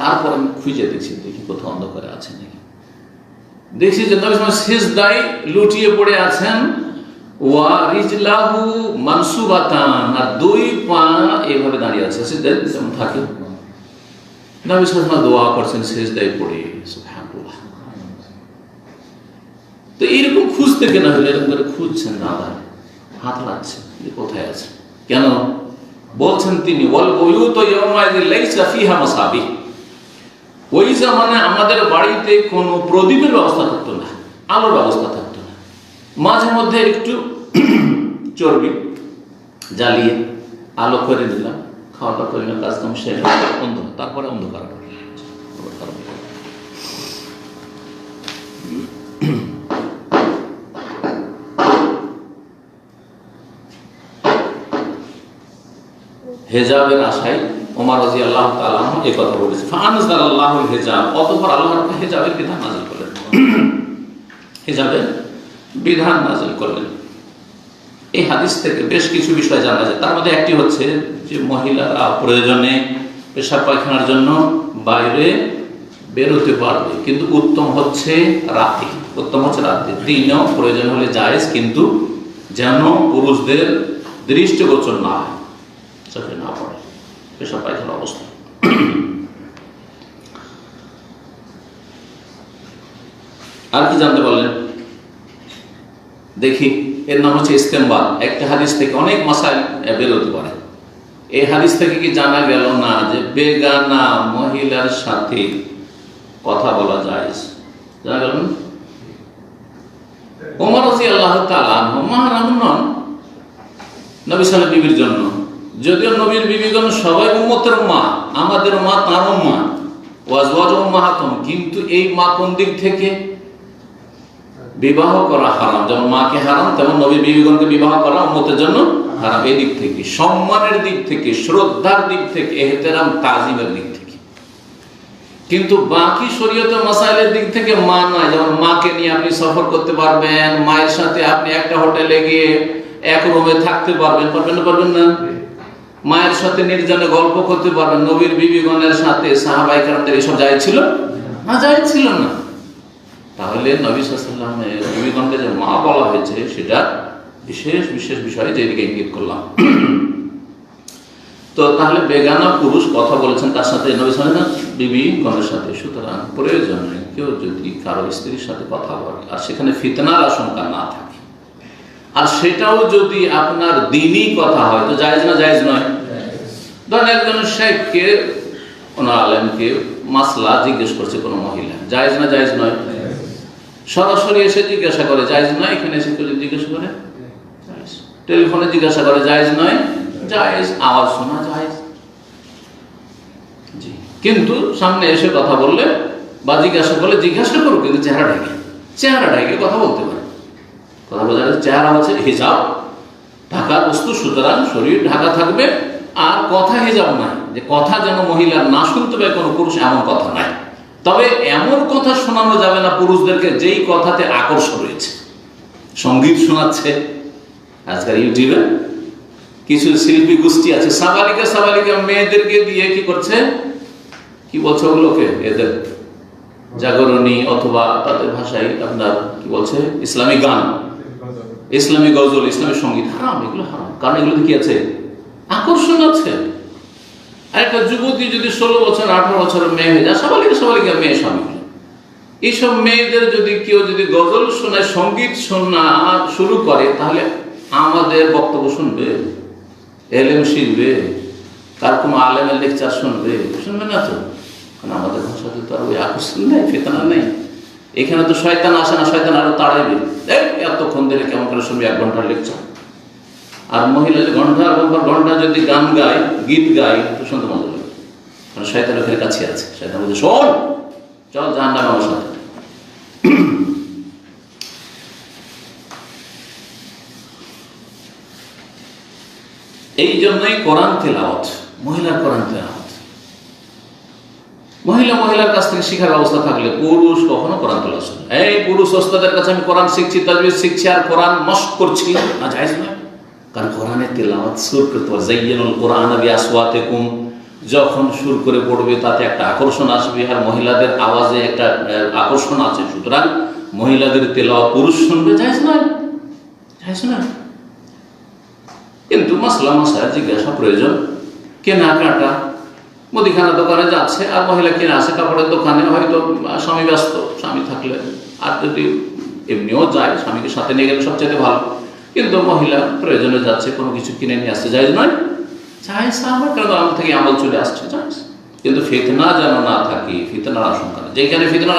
তারপর আমি খুঁজে দেখছি, দেখি কোথাও অন্ধকারে আছে নাকি। দেখছি যে নবী সাল্লাল্লাহু আলাইহি ওয়াসাল্লাম সিজদায় লুটিয়ে পড়ে আছেন, ওয়া রিজলাহু মানসুবাতান, আর দুই পা এইভাবে দাঁড়িয়ে আছে, সিজদায় যেমন থাকে। নবী সাল্লাল্লাহু আলাইহি ওয়াসাল্লাম দোয়া করছেন সিজদায় পড়ে, সুবহানাল্লাহ। তো এইরকম খুঁজতে কেন হলো, এরকম করে খুঁজছেন, দাদা হাত লাগছে যে কোথায় আছে। কেন বলছেন তিনি, ওয়াল বুয়ুতু ইয়াওমাইযিন লাইসা ফিহা মাসাবিহ, ওই জামানে আমাদের বাড়িতে কোনো প্রদীপের ব্যবস্থা থাকতো না, আলোর ব্যবস্থা থাকতো না। মাঝে মধ্যে একটু চর্বি জ্বালিয়ে আলো করে দিলাম, খাওয়া দাওয়া করে কাজ কাম সেরে অন্ধকার, তারপরে অন্ধকার। হেজাবের আশায় ওমর রাদিয়াল্লাহু তাআলা এই কথা বলেছে, ফাআনজালাল্লাহুল হিজাব, অতঃপর আল্লাহ হেজাবের বিধান নাযিল করলেন, হিজাবের বিধান নাযিল করলেন। এই হাদিস থেকে বেশ কিছু বিষয় জানা যায়। তার মধ্যে একটি হচ্ছে যে মহিলারা প্রয়োজনে পেশাব পায়খানার জন্য বাইরে বেরোতে পারবে, কিন্তু উত্তম হচ্ছে রাতে, দিনেও প্রয়োজন হলে জায়েজ, কিন্তু যেন পুরুষদের দৃষ্টিগোচর না হয়, চোখে না পড়ে পেশাব পায়খানার অবস্থা। আর কি জানতে পারলেন দেখি? এর নাম হচ্ছে ইস্তেমবাদ। একটা হাদিস থেকে অনেক মাসাইল বের হতে পারে। এই হাদিস থেকে কি জানা গেল না যে বেগানা মহিলার সাথে কথা বলা যায়? জানা গেল না? ওমর রাদিয়াল্লাহু তাআলা আনহু মাহরাম নন নবী সাল্লাল্লাহু আলাইহি বিবির জন্য, যদিও নবীর বিবিগণ সবাই উম্মতের মা, আমাদের মা তারও মা, ওয়াজওয়াজ উম্মাহাতুহুম, কিন্তু এই মা কোন দিক থেকে? বিবাহ করা হারাম, যেমন মাকে হারাম, তেমন নবীর বিবিগণকে বিবাহ করা উম্মতের জন্য হারাম। এই দিক থেকে, সম্মানের দিক থেকে, শ্রদ্ধার দিক থেকে, ইহতিরাম তাজিমের দিক থেকে। কিন্তু বাকি শরীয়তের মাসাইলের দিক থেকে মা নয়। যেমন মাকে নিয়ে আপনি সফর করতে পারবেন, মায়ের সাথে আপনি একটা হোটেলে গিয়ে এক রুমে থাকতে পারবেন, পারবেন না? মায়ের সাথে নির্জনে গল্প করতে পারবেন। নবীর বিবিগণের সাথে সাহাবায়ে কেরামদের এসব জায়েজ ছিল না? জায়েজ ছিল না। তাহলে নবী সাল্লাল্লাহু আলাইহি ওয়াসাল্লামের বিবিগণকে যে মা বলা হয়েছে সেটা বিশেষ বিশেষ বিষয়, যেদিকে ইঙ্গিত করলাম। তো তাহলে বেগানা পুরুষ কথা বলেছেন তার সাথে, নবী সাল্লাল্লাহু আলাইহি ওয়াসাল্লাম বিবিগণের সাথে। সুতরাং প্রয়োজনে কেউ যদি কারো স্ত্রীর সাথে কথা বলে আর সেখানে ফিতনার আশঙ্কা না থাকে, আর সেটাও যদি আপনার দ্বীনি কথা হয়, তো জায়েজ না জায়েজ নয়? ধরেন একজন শেখকে, কোনো আলেমকে মাসলা জিজ্ঞেস করছে কোনো মহিলা, জায়েজ না জায়েজ নয়? সরাসরি এসে জিজ্ঞাসা করে, জায়েজ নয়? এখানে এসে কেউ জিজ্ঞাসা করে, জায়েজ। টেলিফোনে জিজ্ঞাসা করে, জায়েজ নয়? জায়েজ। আওয়াজ শোনা জায়েজ, জি। কিন্তু সামনে এসে কথা বললে বা জিজ্ঞাসা করলে জিজ্ঞাসা করুক, কিন্তু চেহারা ঢেকে কথা বলতে পারে। কথা বোঝা যাচ্ছে, চেহারা হচ্ছে হিজাব, ঢাকার বস্তু, সুতরাং শরীর ঢাকা থাকবে। আর কথা হিজাব নাই, যে কথা যেন মহিলার না শুনতে পায় কোনো পুরুষ, এমন কথা নাই। তবে এমন কথা শোনানো যাবে না পুরুষদেরকে যেই কথাতে আকর্ষণ রয়েছে। সঙ্গীত শোনাচ্ছে, আজকাল ইউটিউবে কিছু শিল্পী গোষ্ঠী আছে, সাবালিকা মেয়েদেরকে দিয়ে কি করছে, কি বলছে ওগুলোকে, এদের জাগরণী অথবা তাদের ভাষায় আপনার কি বলছে, ইসলামিক গান, ইসলামিক গজল, ইসলামিক সঙ্গীত। হারাম, এগুলো হারাম। কারণ এগুলোতে কি আছে? আকর্ষণ আছে। আর একটা যুবতী যদি 16 বছর 18 বছরের মেয়ে হয়ে যায়, সবাইকে মেয়ে স্বামী, এইসব মেয়েদের যদি কেউ যদি গজল শোনায়, সঙ্গীত শোনা শুরু করে, তাহলে আমাদের বক্তব্য শুনবে? এলেম শিখবে? তার কোনো আলেমের লেকচার শুনবে না তো। কারণ আমাদের ভাষাতে তো আর ওই আকর্ষণ নেই, ফেতনা নেই। এখানে তো শয়তান আসে না, শয়তান আরো তাড়াইবে, এতক্ষণ ধরে কেমন করে শুনবে 1 ঘন্টার লেকচার। আর মহিলা যে ঘন্টা যদি গান গায়, গীত গায়, তো শুনতে মজা লাগে। কারণ শয়তান ওখানে কাছে আছে, শয়তান বলছে শোন, চল জাহান্নামে আমার সাথে। এই জন্যই কোরআন তেলাওয়াত, মহিলার কোরআন তেলাওয়াত, মহিলার কাছ থেকে শিখার ব্যবস্থা থাকলে পুরুষ কখনো কোরআন তেলাওয়াত শুনে। এই পুরুষ ওস্তাদের কাছে আমি কোরআন শিখছি, তাজবিদ শিখছি, আর কোরআন মস্ক করছি, না জায়েজ নয়। কারণ কোরআনের তেলাওয়াত সুর করতে হবে, যায়্যিনুল কোরআন বিআসওয়াতিকুম, যখন সুর করে পড়বে তাতে একটা আকর্ষণ আসবে, আর মহিলাদের আওয়াজে একটা আকর্ষণ আছে। সুতরাং মহিলাদের তেলাওয়াত পুরুষ শুনবে, জায়েজ নয়। কিন্তু মাসলা মাসায় জিজ্ঞাসা প্রয়োজন। কেনাকাটা, মুদিখানা দোকানে যাচ্ছে, আর মহিলা কিনে আসে কাপড়ের দোকানে, হয়তো স্বামী ব্যস্ত, স্বামী থাকলে, আর যদি এমনিও যায় স্বামীকে সাথে নিয়ে গেলে সবচেয়ে ভালো। কিন্তু মহিলা প্রয়োজনে যাচ্ছে, কোনো কিছু কিনে নিয়ে আসছে, জায়েজ নয়? জায়েজ আমার, কারণ আমার থেকে আমল চলে আসছে, জায়েজ। কিন্তু ফিতনা যেন না থাকে, ফিতনার আশঙ্কা। যেখানে ফিতনার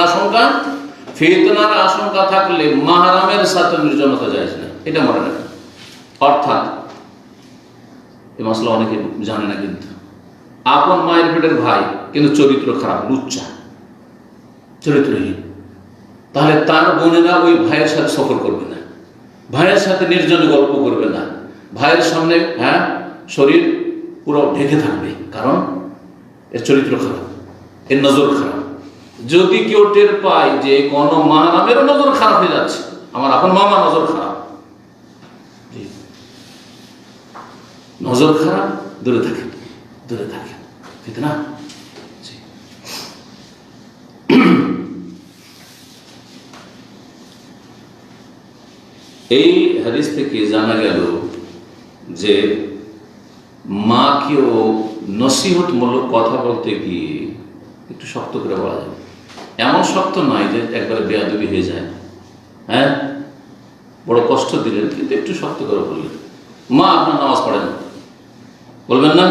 আশঙ্কা থাকলে মাহরামের সাথে নির্জনতা জায়েজ না, এটা মনে রাখেন। অর্থাৎ এই মশলা অনেকে জানে না, কিন্তু আপন মায়ের পেটের ভাই কিন্তু চরিত্র খারাপ, লুচ্চা, চরিত্রহীন, তাহলে তার বোনেরা ওই ভাইয়ের সাথে সফর করবে না, ভাইয়ের সাথে নির্জনে গল্প করবে না, ভাইয়ের সামনে শরীর পুরো ঢেকে থাকবে, কারণ এর চরিত্র খারাপ, এর নজর খারাপ। যদি কেউ টের পায় যে কোনো মাহরামেরও নজর খারাপ হয়ে যাচ্ছে, আমার আপন মামা নজর খারাপ, নজর খারাপ, দূরে থাকে ফিতনা। এই হাদিস থেকে জানা গেল যে মাকেও নসিহতমূলক কথা বলতে গিয়ে একটু শক্ত করে বলা যায়। এমন শক্ত নয় যে একবারে বেয়াদবি হয়ে যায়, বড় কষ্ট দিলেন, কিন্তু একটু শক্ত করে বললেন, মা আপনার নামাজ পড়েন, বলবেন না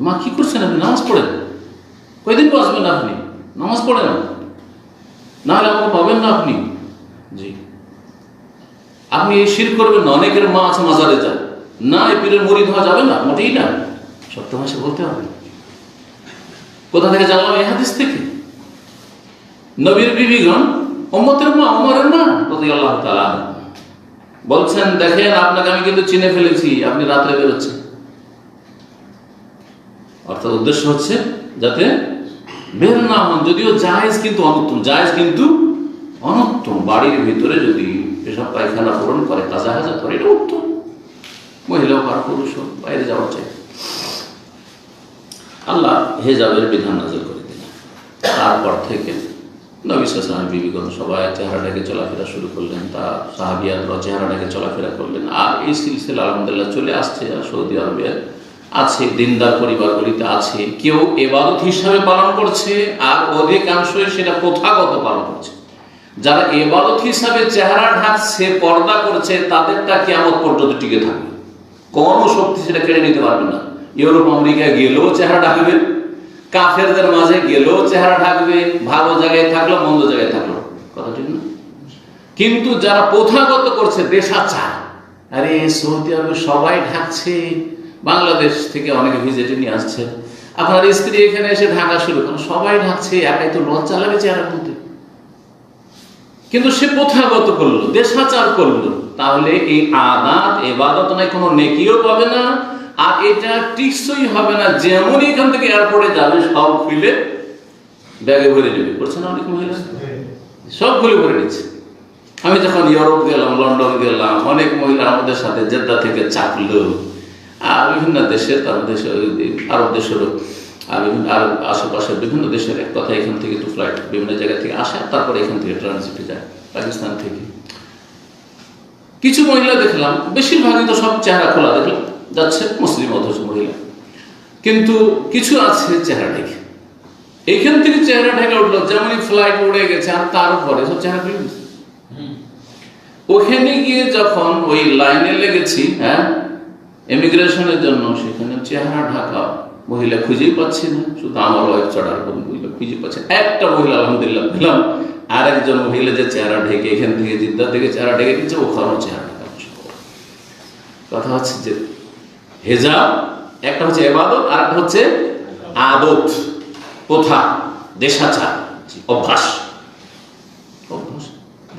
মা কি করছেন আপনি, নামাজ পড়েন, কয়দিন বাঁচবেন আপনি, নামাজ পড়েন, না হলে আমাকে পাবেন না আপনি। জি, আপনি এই শিরক করবেন না। অনেকের মা আছে মাজারে যায় না, এই পীরের মুরিদ হওয়া যাবে না, মোটেই না। সত্য ভাষা বলতে হবে। কোথা থেকে জানলাম? এই হাদিস থেকে। নবীর বিবিগণ, উম্মতের মা, ওমরের মা রাদিয়াল্লাহু তাআলা বলছেন, দেখেন আপনাকে আমি কিন্তু চিনে ফেলেছি, আপনি রাত্রে বেরোচ্ছেন। অর্থাৎ উদ্দেশ্য হচ্ছে যাতে বের না হন, যদিও জায়েজ কিন্তু অনুত্তম। বাড়ির ভিতরে যদি পেশাব পায়খানা পূরণ করে, কাজা হাজা করে, এটা উত্তম। মহিলা হোক আর পুরুষ হোক, বাইরে যাওয়া চাই। আল্লাহ হেজাবের বিধান নাযিল করে দিলেন। তারপর থেকে নবী সাল্লাল্লাহু আলাইহি ওয়াসাল্লাম বিবিগণ সবাই চেহারাটাকে চলাফেরা শুরু করলেন, তার সাহাবিয়ারা চেহারাটাকে চলাফেরা করলেন। আর এই সিলসিলা আলহামদুলিল্লাহ চলে আসছে। আর সৌদি আরবে আছে, দিনদার পরিবারগুলিতে আছে, কেউ ইবাদত হিসাবে পালন করছে, আর অধিকাংশই সেটা প্রথাগত পালন করছে। যারা ইবাদত হিসাবে চেহারা ঢাকছে, পর্দা করছে, তাদেরটা কিয়ামত পর্যন্ত টিকে থাকবে, কোনো শক্তি সেটা কেড়ে নিতে পারবে না। ইউরোপ আমেরিকা গেলেও চেহারা ঢাকবে, কাফেরদের মাঝে গেলেও চেহারা ঢাকবে, ভালো জায়গায় থাকলো, মন্দ জায়গায় থাকলো, কথা ঠিক না? কিন্তু যারা প্রথাগত করছে, দেশাচার, আরে সৌদি আরবে সবাই ঢাকছে, বাংলাদেশ থেকে অনেকে ভিজিটে নিয়ে আসছে, আপনার স্ত্রী এখানে এসে ঢাকা শুরু করেন, সবাই ঢাকছে, একাই তো লজ্জা লাগে চেহারা তুলতে। কিন্তু সে প্রথাগত করলো, দেশাচার করলো, তাহলে এই আদাত ইবাদত নাই, কোনো নেকিও পাবে না, আর এটা টিকসই হবে না। যেমন এখান থেকে এয়ারপোর্টে যাবে, সব খুলে ব্যাগে ভরে নেবে, করছে না অনেক মহিলা, সব খুলে ভরে নিচ্ছে। আমি যখন ইউরোপ গেলাম, লন্ডন গেলাম, অনেক মহিলা আমাদের সাথে জেদ্দা থেকে চাকলো, আর বিভিন্ন দেশের, তার মধ্যে আরব দেশেরও, বিভিন্ন আরব আশেপাশের বিভিন্ন দেশের, এক কথা এখান থেকে তো ফ্লাইট বিভিন্ন জায়গা থেকে আসে, তারপরে এখান থেকে ট্রানজিটে যায় পাকিস্তান থেকে। কিছু মহিলা দেখলাম, বেশিরভাগই তো সব চেহারা খোলা, দেখলাম যাচ্ছে, মুসলিম অথচ মহিলা, কিন্তু কিছু আছে চেহারা ঢেকে, এখান থেকে চেহারা ঢেকে উঠলো, যেমনই ফ্লাইট উড়ে গেছে আর তার উপরে সব চেহারা ঢেকে গেছে। ওখানে গিয়ে যখন ওই লাইনে লেগেছি, হ্যাঁ, ইমিগ্রেশনের জন্য, সেখানে চেহারা ঢাকা মহিলা খুঁজেই পাচ্ছি না, শুধু আমার ওয়াইফ ছাড়া মহিলা খুঁজে পাচ্ছে। একটা মহিলা আলহামদুলিল্লাহ পেলাম, আর একজন মহিলা যে চেহারা ঢেকে এখান থেকে জিদ্দা থেকে চেহারা ঢেকে দিচ্ছে, ওখানেও চেহারা ঢাকা। কথা হচ্ছে যে হেজাব একটা হচ্ছে ইবাদত, আর একটা হচ্ছে আদত, প্রথা, দেশাচার, অভ্যাস। অভ্যাস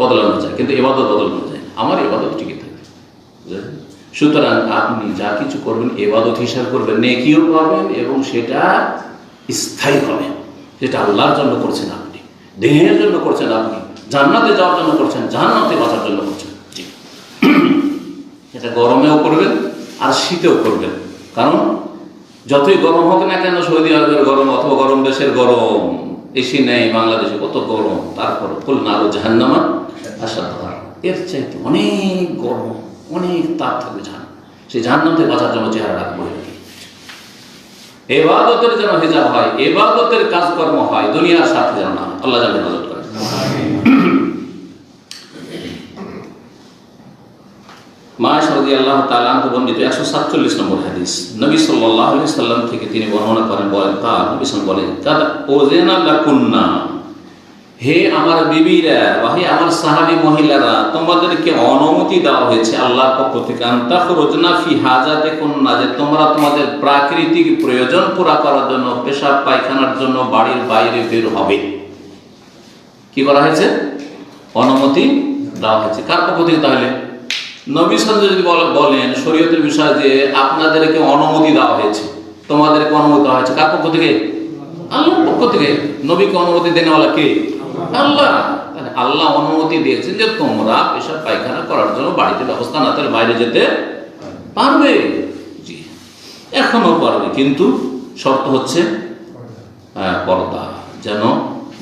বদলানো যায়, কিন্তু ইবাদত বদলানো যায় না। আমার ইবাদত ঠিকই থাকে। সুতরাং আপনি যা কিছু করবেন ইবাদত হিসাব করবেন, নেকিও পাবেন এবং সেটা স্থায়ী হবে। যেটা আল্লাহর জন্য করছেন আপনি, দেহের জন্য করছেন আপনি, জান্নাতে যাওয়ার জন্য করছেন, জাহান্নাতে বাঁচার জন্য করছেন। এটা গরমেও করবেন আর শীতেও করবেন। কারণ যতই গরম হোক না কেন, সৌদি আরবের গরম অথবা গরম দেশের গরম, এসি নেই বাংলাদেশে, কত গরম, তারপর কুলনা আরো জাহান্নামা আসাদ, এর চাইতে অনেক গরম, অনেক তাপ থাকবে জাহান্নাম। সেই জাহান্নাম থেকে বাঁচার জন্য চেহারা রাখবো। ইবাদতের যেন হিজাব হয়, ইবাদতের কাজকর্ম হয়, দুনিয়ার সাথে যেন না। আল্লাহ যেন হেফাজত করে। মায়েশা রাদিয়াল্লাহু তাআলা আনহা বর্ণিত 147 নম্বর হাদিস, নবী সাল্লাল্লাহু আলাইহি সাল্লাম থেকে তিনি বর্ণনা করেন, বলেন তা নবী সাল্লাল্লাহু বলেন, কাদ ওযানা লাকুন্না, হে আমার বিবিরা বা হে আমার সাহাবী মহিলারা, তোমাদেরকে অনুমতি দেওয়া হয়েছে আল্লাহর পক্ষ থেকে, আনতা খুরুজনা ফি হাজাতিকুন্না, যে তোমরা তোমাদের প্রাকৃতিক প্রয়োজন পুরা করার জন্য, পেশাব পায়খানার জন্য বাড়ির বাইরে বের হবে। কি করা হয়েছে? অনুমতি দেওয়া হয়েছে। কার পক্ষ থেকে? তাহলে নবী সাল্লাল্লাহু আলাইহি ওয়াসাল্লাম যদি বলেন শরীয়তের বিষয় যে আপনাদেরকে অনুমতি দেওয়া হয়েছে, তোমাদেরকে অনুমতি দেওয়া হয়েছে, কার পক্ষ থেকে? আল্লাহর পক্ষ থেকে। নবীকে অনুমতি দেনেওয়ালা কে? আল্লাহ। আল্লাহ অনুমতি দিয়েছেন যে তোমরা পেশাব পায়খানা করার জন্য বাড়িতে ব্যবস্থা না থাকলে বাইরে যেতে পারবে। জি, এখনো পারবে, কিন্তু শর্ত হচ্ছে পর্দা, যেন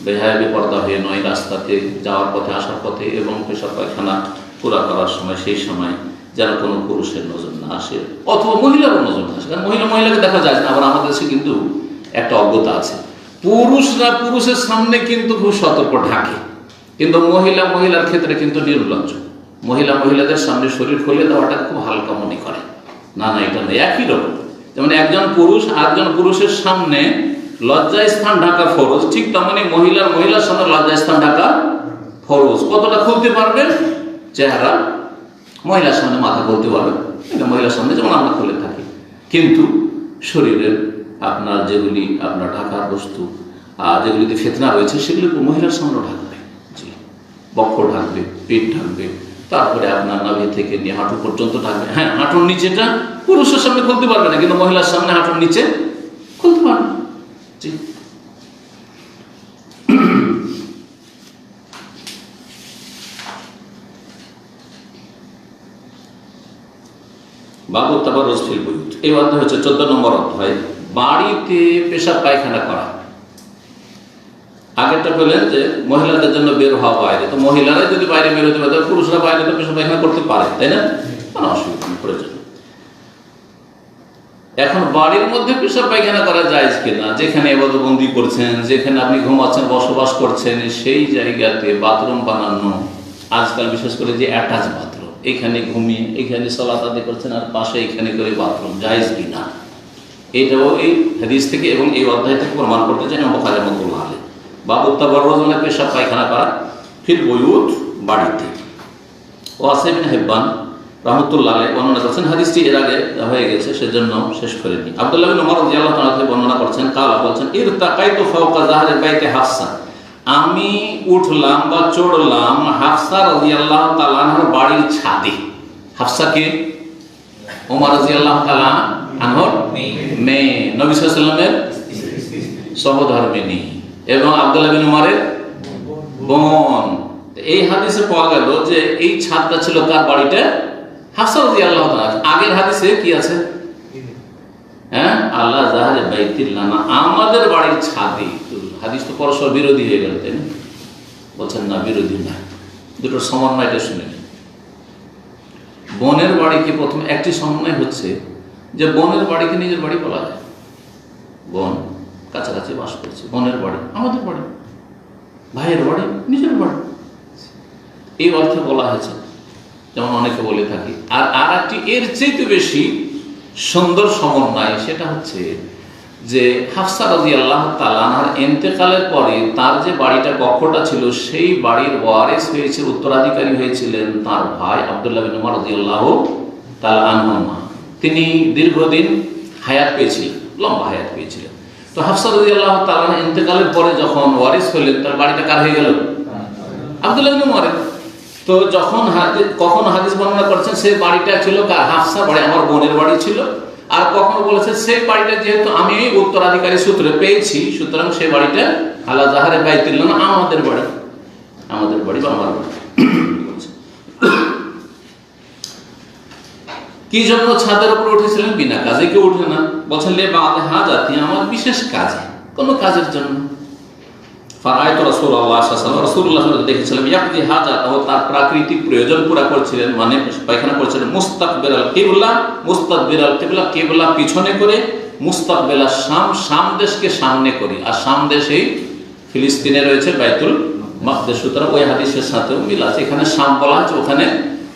বেহায়াবি পর্দা হয়ে নয়, রাস্তাতে যাওয়ার পথে, আসার পথে এবং পেশাব পায়খানা পুরা করার সময়, সেই সময় যেন কোনো পুরুষের নজর না আসে অথবা মহিলারও নজর না আসে। কারণ মহিলাকে দেখা যায় না। আবার আমাদের দেশে কিন্তু একটা অজ্ঞতা আছে, পুরুষরা পুরুষের সামনে কিন্তু খুব সতর্ক ঢাকে, কিন্তু মহিলার ক্ষেত্রে কিন্তু নির্লজ্জ। মহিলাদের সামনে শরীর খুলে দেওয়াটা খুব হালকা মনে করে। না, এটা নেই, একই রকম। যেমন একজন পুরুষ আরেকজন পুরুষের সামনে লজ্জা স্থান ঢাকা ফরজ, ঠিক তেমনি মহিলার সামনে লজ্জা স্থান ঢাকা ফরজ। কতটা খুলতে পারবেন চেহারা, মহিলার সামনে মাথা খুলতে পারবেন, এটা মহিলার সামনে যেমন আমরা খুলে থাকি। কিন্তু শরীরের আপনার যেগুলি আপনার ঢাকার বস্তু, যেগুলিতে ফিতনা রয়েছে, সেগুলি মহিলার সামনেও ঢাকবে। জি, বক্ষ ঢাকবে, পেট ঢাকবে, তারপরে আপনার নাভি থেকে নিয়ে হাঁটু পর্যন্ত ঢাকবে। হ্যাঁ, হাঁটুর নিচেটা পুরুষের সামনে খুলতে পারবে না, কিন্তু মহিলার সামনে হাঁটুর নিচে খুলতে পারবে। জি, বাবু তাবাররুজ ফিল বুয়ুত, এই অধ্যায় হচ্ছে 14 নম্বর অধ্যায়, বাড়িতে পেশাব পায়খানা করা। আগেরটা বললেন যে মহিলাদের জন্য বের হওয়া বাইরে, তো মহিলারা যদি বাইরে বের হতে পারে, পুরুষরা বাইরে তো পেশাব পায়খানা করতে পারে, তাই না? কোনো অসুবিধা নেই, প্রয়োজন। এখন বাড়ির মধ্যে পেশাব পায়খানা করা জায়েজ কিনা, যেখানে ইবাদতবন্দি করছেন, যেখানে আপনি ঘুমাচ্ছেন, বসবাস করছেন, সেই জায়গাতে বাথরুম বানানো, আজকাল বিশেষ করে যে অ্যাটাচ বাথরুম, এখানে ঘুমিয়ে এখানে সালাত আদায় করছেন আর পাশে এখানে করে বাথরুম, জায়েজ কিনা এটাও এই হাদিস থেকে এবং এই অধ্যায় থেকে প্রমাণ করতে চাই ইমাম বুখারী রাহিমাহুল্লাহ আলাইহি। বাবু তাবাররুজ মানে পেশাব পায়খানা করা ফিল বুয়ুত, বাড়িতে। ওয়াসি ইবনে হিব্বান রাহমাতুল্লাহ আলাইহি বর্ণনা করেছেন, হাদিসটি এর আগে হয়ে গেছে সেজন্য শেষ করিনি। আব্দুল্লাহ ইবনে উমর রাদিয়াল্লাহু তাআলা থেকে বর্ণনা করছেন, কালা বলছেন, ইরতাকাইতু ফাওকা যাহরি বাইতি হাফসা, আমি উঠলাম বা চড়লাম হাফসা রাদিয়াল্লাহু তাআলা আনহার বাড়ির ছাদে। হাফসা কে? ওমর রাদিয়াল্লাহু তাআলা আনহার মেয়ে, নবী সাল্লাল্লাহু আলাইহি ওয়াসাল্লামের সহধর্মিণী এবং আব্দুল্লাহ বিন উমরের বোন। এই হাদিসে পাওয়া গেল যে এই ছাদটা ছিল কার বাড়িতে? হাফসা রাদিয়াল্লাহু তাআলা। আগের হাদিসে কি আছে? হ্যাঁ, আল্লাহ জাহারে বাইতিল্লানা, আমাদের বাড়ির ছাদে। হাদিস তো পরস্পর বিরোধী হয়ে গেল, তাই না? বলছেন না, বিরোধী না, দুটোর সমন্বয়টা শুনে নিন। বোনের বাড়ি কি প্রথমে একটি সমন্বয় হচ্ছে যে বোনের বাড়িকে নিজের বাড়ি বলা যায়। বোন কাছাকাছি বাস করছে, বোনের বাড়ি আমাদের বাড়ি, ভাইয়ের বাড়ি নিজের বাড়ি, এই অর্থে বলা হয়েছে, যেমন অনেকে বলে থাকি। আর একটি এর চেয়ে বেশি সুন্দর সমন্বয়, সেটা হচ্ছে যে হাফসা রাদিয়াল্লাহু তাআলা আনহার ইন্তেকালের পরে তার যে বাড়িটা, কক্ষটা ছিল, সেই বাড়ির ওয়ারিস হয়েছে, উত্তরাধিকারী হয়েছিলেন তার ভাই আব্দুল্লাহ বিন উমর রাদিয়াল্লাহু তাআলা আনহুমা। তিনি দীর্ঘদিন হায়াত পেয়েছিলেন, লম্বা হায়াত পেয়েছিলেন। তো হাফসা রাদিয়াল্লাহু তাআলা ইন্তেকালের পরে যখন ওয়ারিস হলেন, তার বাড়িটা কার হয়ে গেল? আব্দুল্লাহ বিন উমরের। তো যখন কখনো হাদিস বর্ণনা করছেন সেই বাড়িটা ছিল কার? হাফসার বাড়ি, আমার বোনের বাড়ি ছিল। আর কখনো বলেছে সেই বাড়িটা যেহেতু আমি উত্তরাধিকারী সূত্রে পেয়েছি, সুতরাং সেই বাড়িটা আলা জাহারে বাইতুল্লাহ না, আমাদের বাড়ি, আমাদের বাড়ি বা আমার বাড়ি। কি জন্য ছাদের উপর উঠেছিলেন? বিনা কাজে কেউ উঠে না, বলছেন লে বাদে হাজাতি, আমার বিশেষ কাজে, কোনো কাজের জন্য। ফারাইতু রাসূলুল্লাহ সাল্লাল্লাহু আলাইহি ওয়াসাল্লাম, রাসূলুল্লাহ দেখেছিলাম ইয়াকদি হাজাত, তার প্রাকৃতিক প্রয়োজন পুরা করছিলেন, মানে পায়খানা করছিলেন। মুস্তাকবিরাল কিবলা, মুস্তাকবিরাল কিবলা, কিবলা পিছনে করে, মুস্তাকবিলা শাম, শাম দেশকে সামনে করে। আর শাম দেশেই ফিলিস্তিনে রয়েছে বাইতুল মাকদিস, সুতরাং ওই হাদিসের সাথেও মিল আছে। এখানে শাম বলা হয়েছে, ওখানে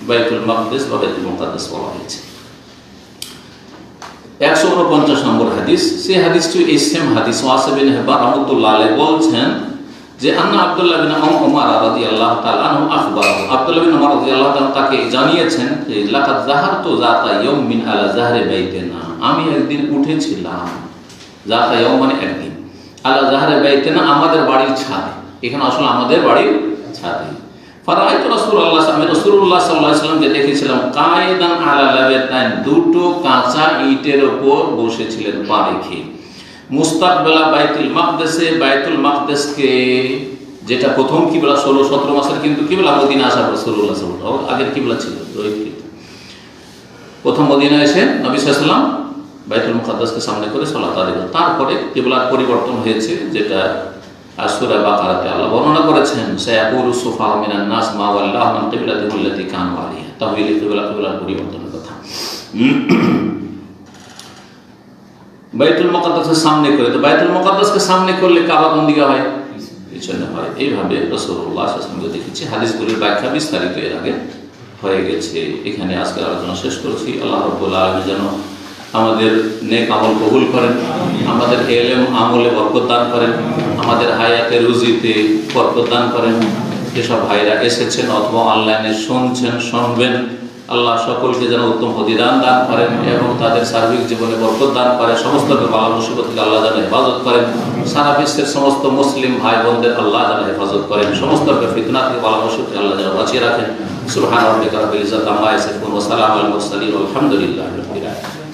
বাইতুল মাকদিস বা বাইতুল মুকাদ্দাস বলা হয়েছে। 149 নম্বর হাদিস, সেই হাদিসটি এই সেম হাদিস। ওয়াসিব বিন হিবান রাহমাতুল্লাহ আলাইহি বলছেন যে আন্না আব্দুল্লাহ বিন উমর রাদিয়াল্লাহু তাআলা আনহু আখবরাহু, আব্দুল্লাহ বিন উমর রাদিয়াল্লাহু তাআলা তাকে জানিয়েছেন যে লাকাদ যাহারতু যাতা ইয়াউমিন আলা যাহরি বাইতিনা, আমি একদিন উঠেছিলাম, যাতা ইয়াউম মানে একদিন, আলা যাহরি বাইতিনা আমাদের বাড়ির ছাদে, এখানে আসলে আমাদের বাড়ির ছাদে। ফারাইতু রাসূলুল্লাহ সাল্লাল্লাহু আলাইহি ওয়াসাল্লামকে দেখেছিলাম কায়দান আলা লাবাতান, দুটো কাঁচা ইটের উপর বসেছিলেন পা রেখে। মুস্তাকবিলা বাইতুল মাকদিসে, বাইতুল মাকদিসকে যেটা প্রথম কিবলা 16-17 মাসের কিন্তু কিবলা, মদিনা আসার পর রাসূলুল্লাহ সাল্লাল্লাহু আলাইহি ওয়াসাল্লাম আগের কিবলা ছিল দৈহিক। প্রথম মদিনা এসে নবী সাল্লাল্লাহু আলাইহি ওয়াসাল্লাম বাইতুল মুকাদ্দাসকে সামনে করে সালাত আদায় করেন। তারপরে কিবলার পরিবর্তন হয়েছে, যেটা সূরা বাকারাতে আল্লাহ বর্ণনা করেছেন, সায়াকুলু সুফাহু মিনান নাস মা ওয়াল্লাহু আন কিবলাতিহিম আল্লাতী কানু আলাইহা, তাহওয়িল কিবলার পরিবর্তনের কথা। বাইতুল মুকাদ্দাসের সামনে করে, তো বাইতুল মুকাদ্দাসকে সামনে করলে কাবা কোন দিকে হয়? পিছনে হয়। এইভাবে রাসূলুল্লাহ সাল্লাল্লাহু আলাইহি ওয়াসাল্লামকে দেখেছি। হাদিসগুলির ব্যাখ্যা বিস্তারিত এর আগে হয়ে গেছে। এখানে আজকের আলোচনা শেষ করছি। আল্লাহ রাব্বুল আলামিন যেন আমাদের নেক আমল কবুল করেন, আমাদের ইলম আমলে বরকত দান করেন, আমাদের হায়াতে রুজিতে বরকত দান করেন। যেসব ভাইরা এসেছেন অথবা অনলাইনে শুনছেন, শুনবেন, আল্লাহ সকলকে যেন উত্তম প্রতিদান দান করেন এবং তাদের সার্বিক জীবনে বরকত দান করে। সমস্ত বালা মুসিবত থেকে আল্লাহ যেন হেফাজত করেন। সারা বিশ্বের সমস্ত মুসলিম ভাই বোনদের আল্লাহ যেন হেফাজত করেন। সমস্ত ফিতনা থেকে বালা মুসিবত থেকে আল্লাহ যেন বাঁচিয়ে রাখেন। সুবহান রাব্বিকা রাব্বিল ইজ্জাতি আম্মা ইয়াসিফুন ওয়া সালামুন আলাল মুরসালিন ওয়া আলহামদুলিল্লাহি রাব্বিল আলামিন।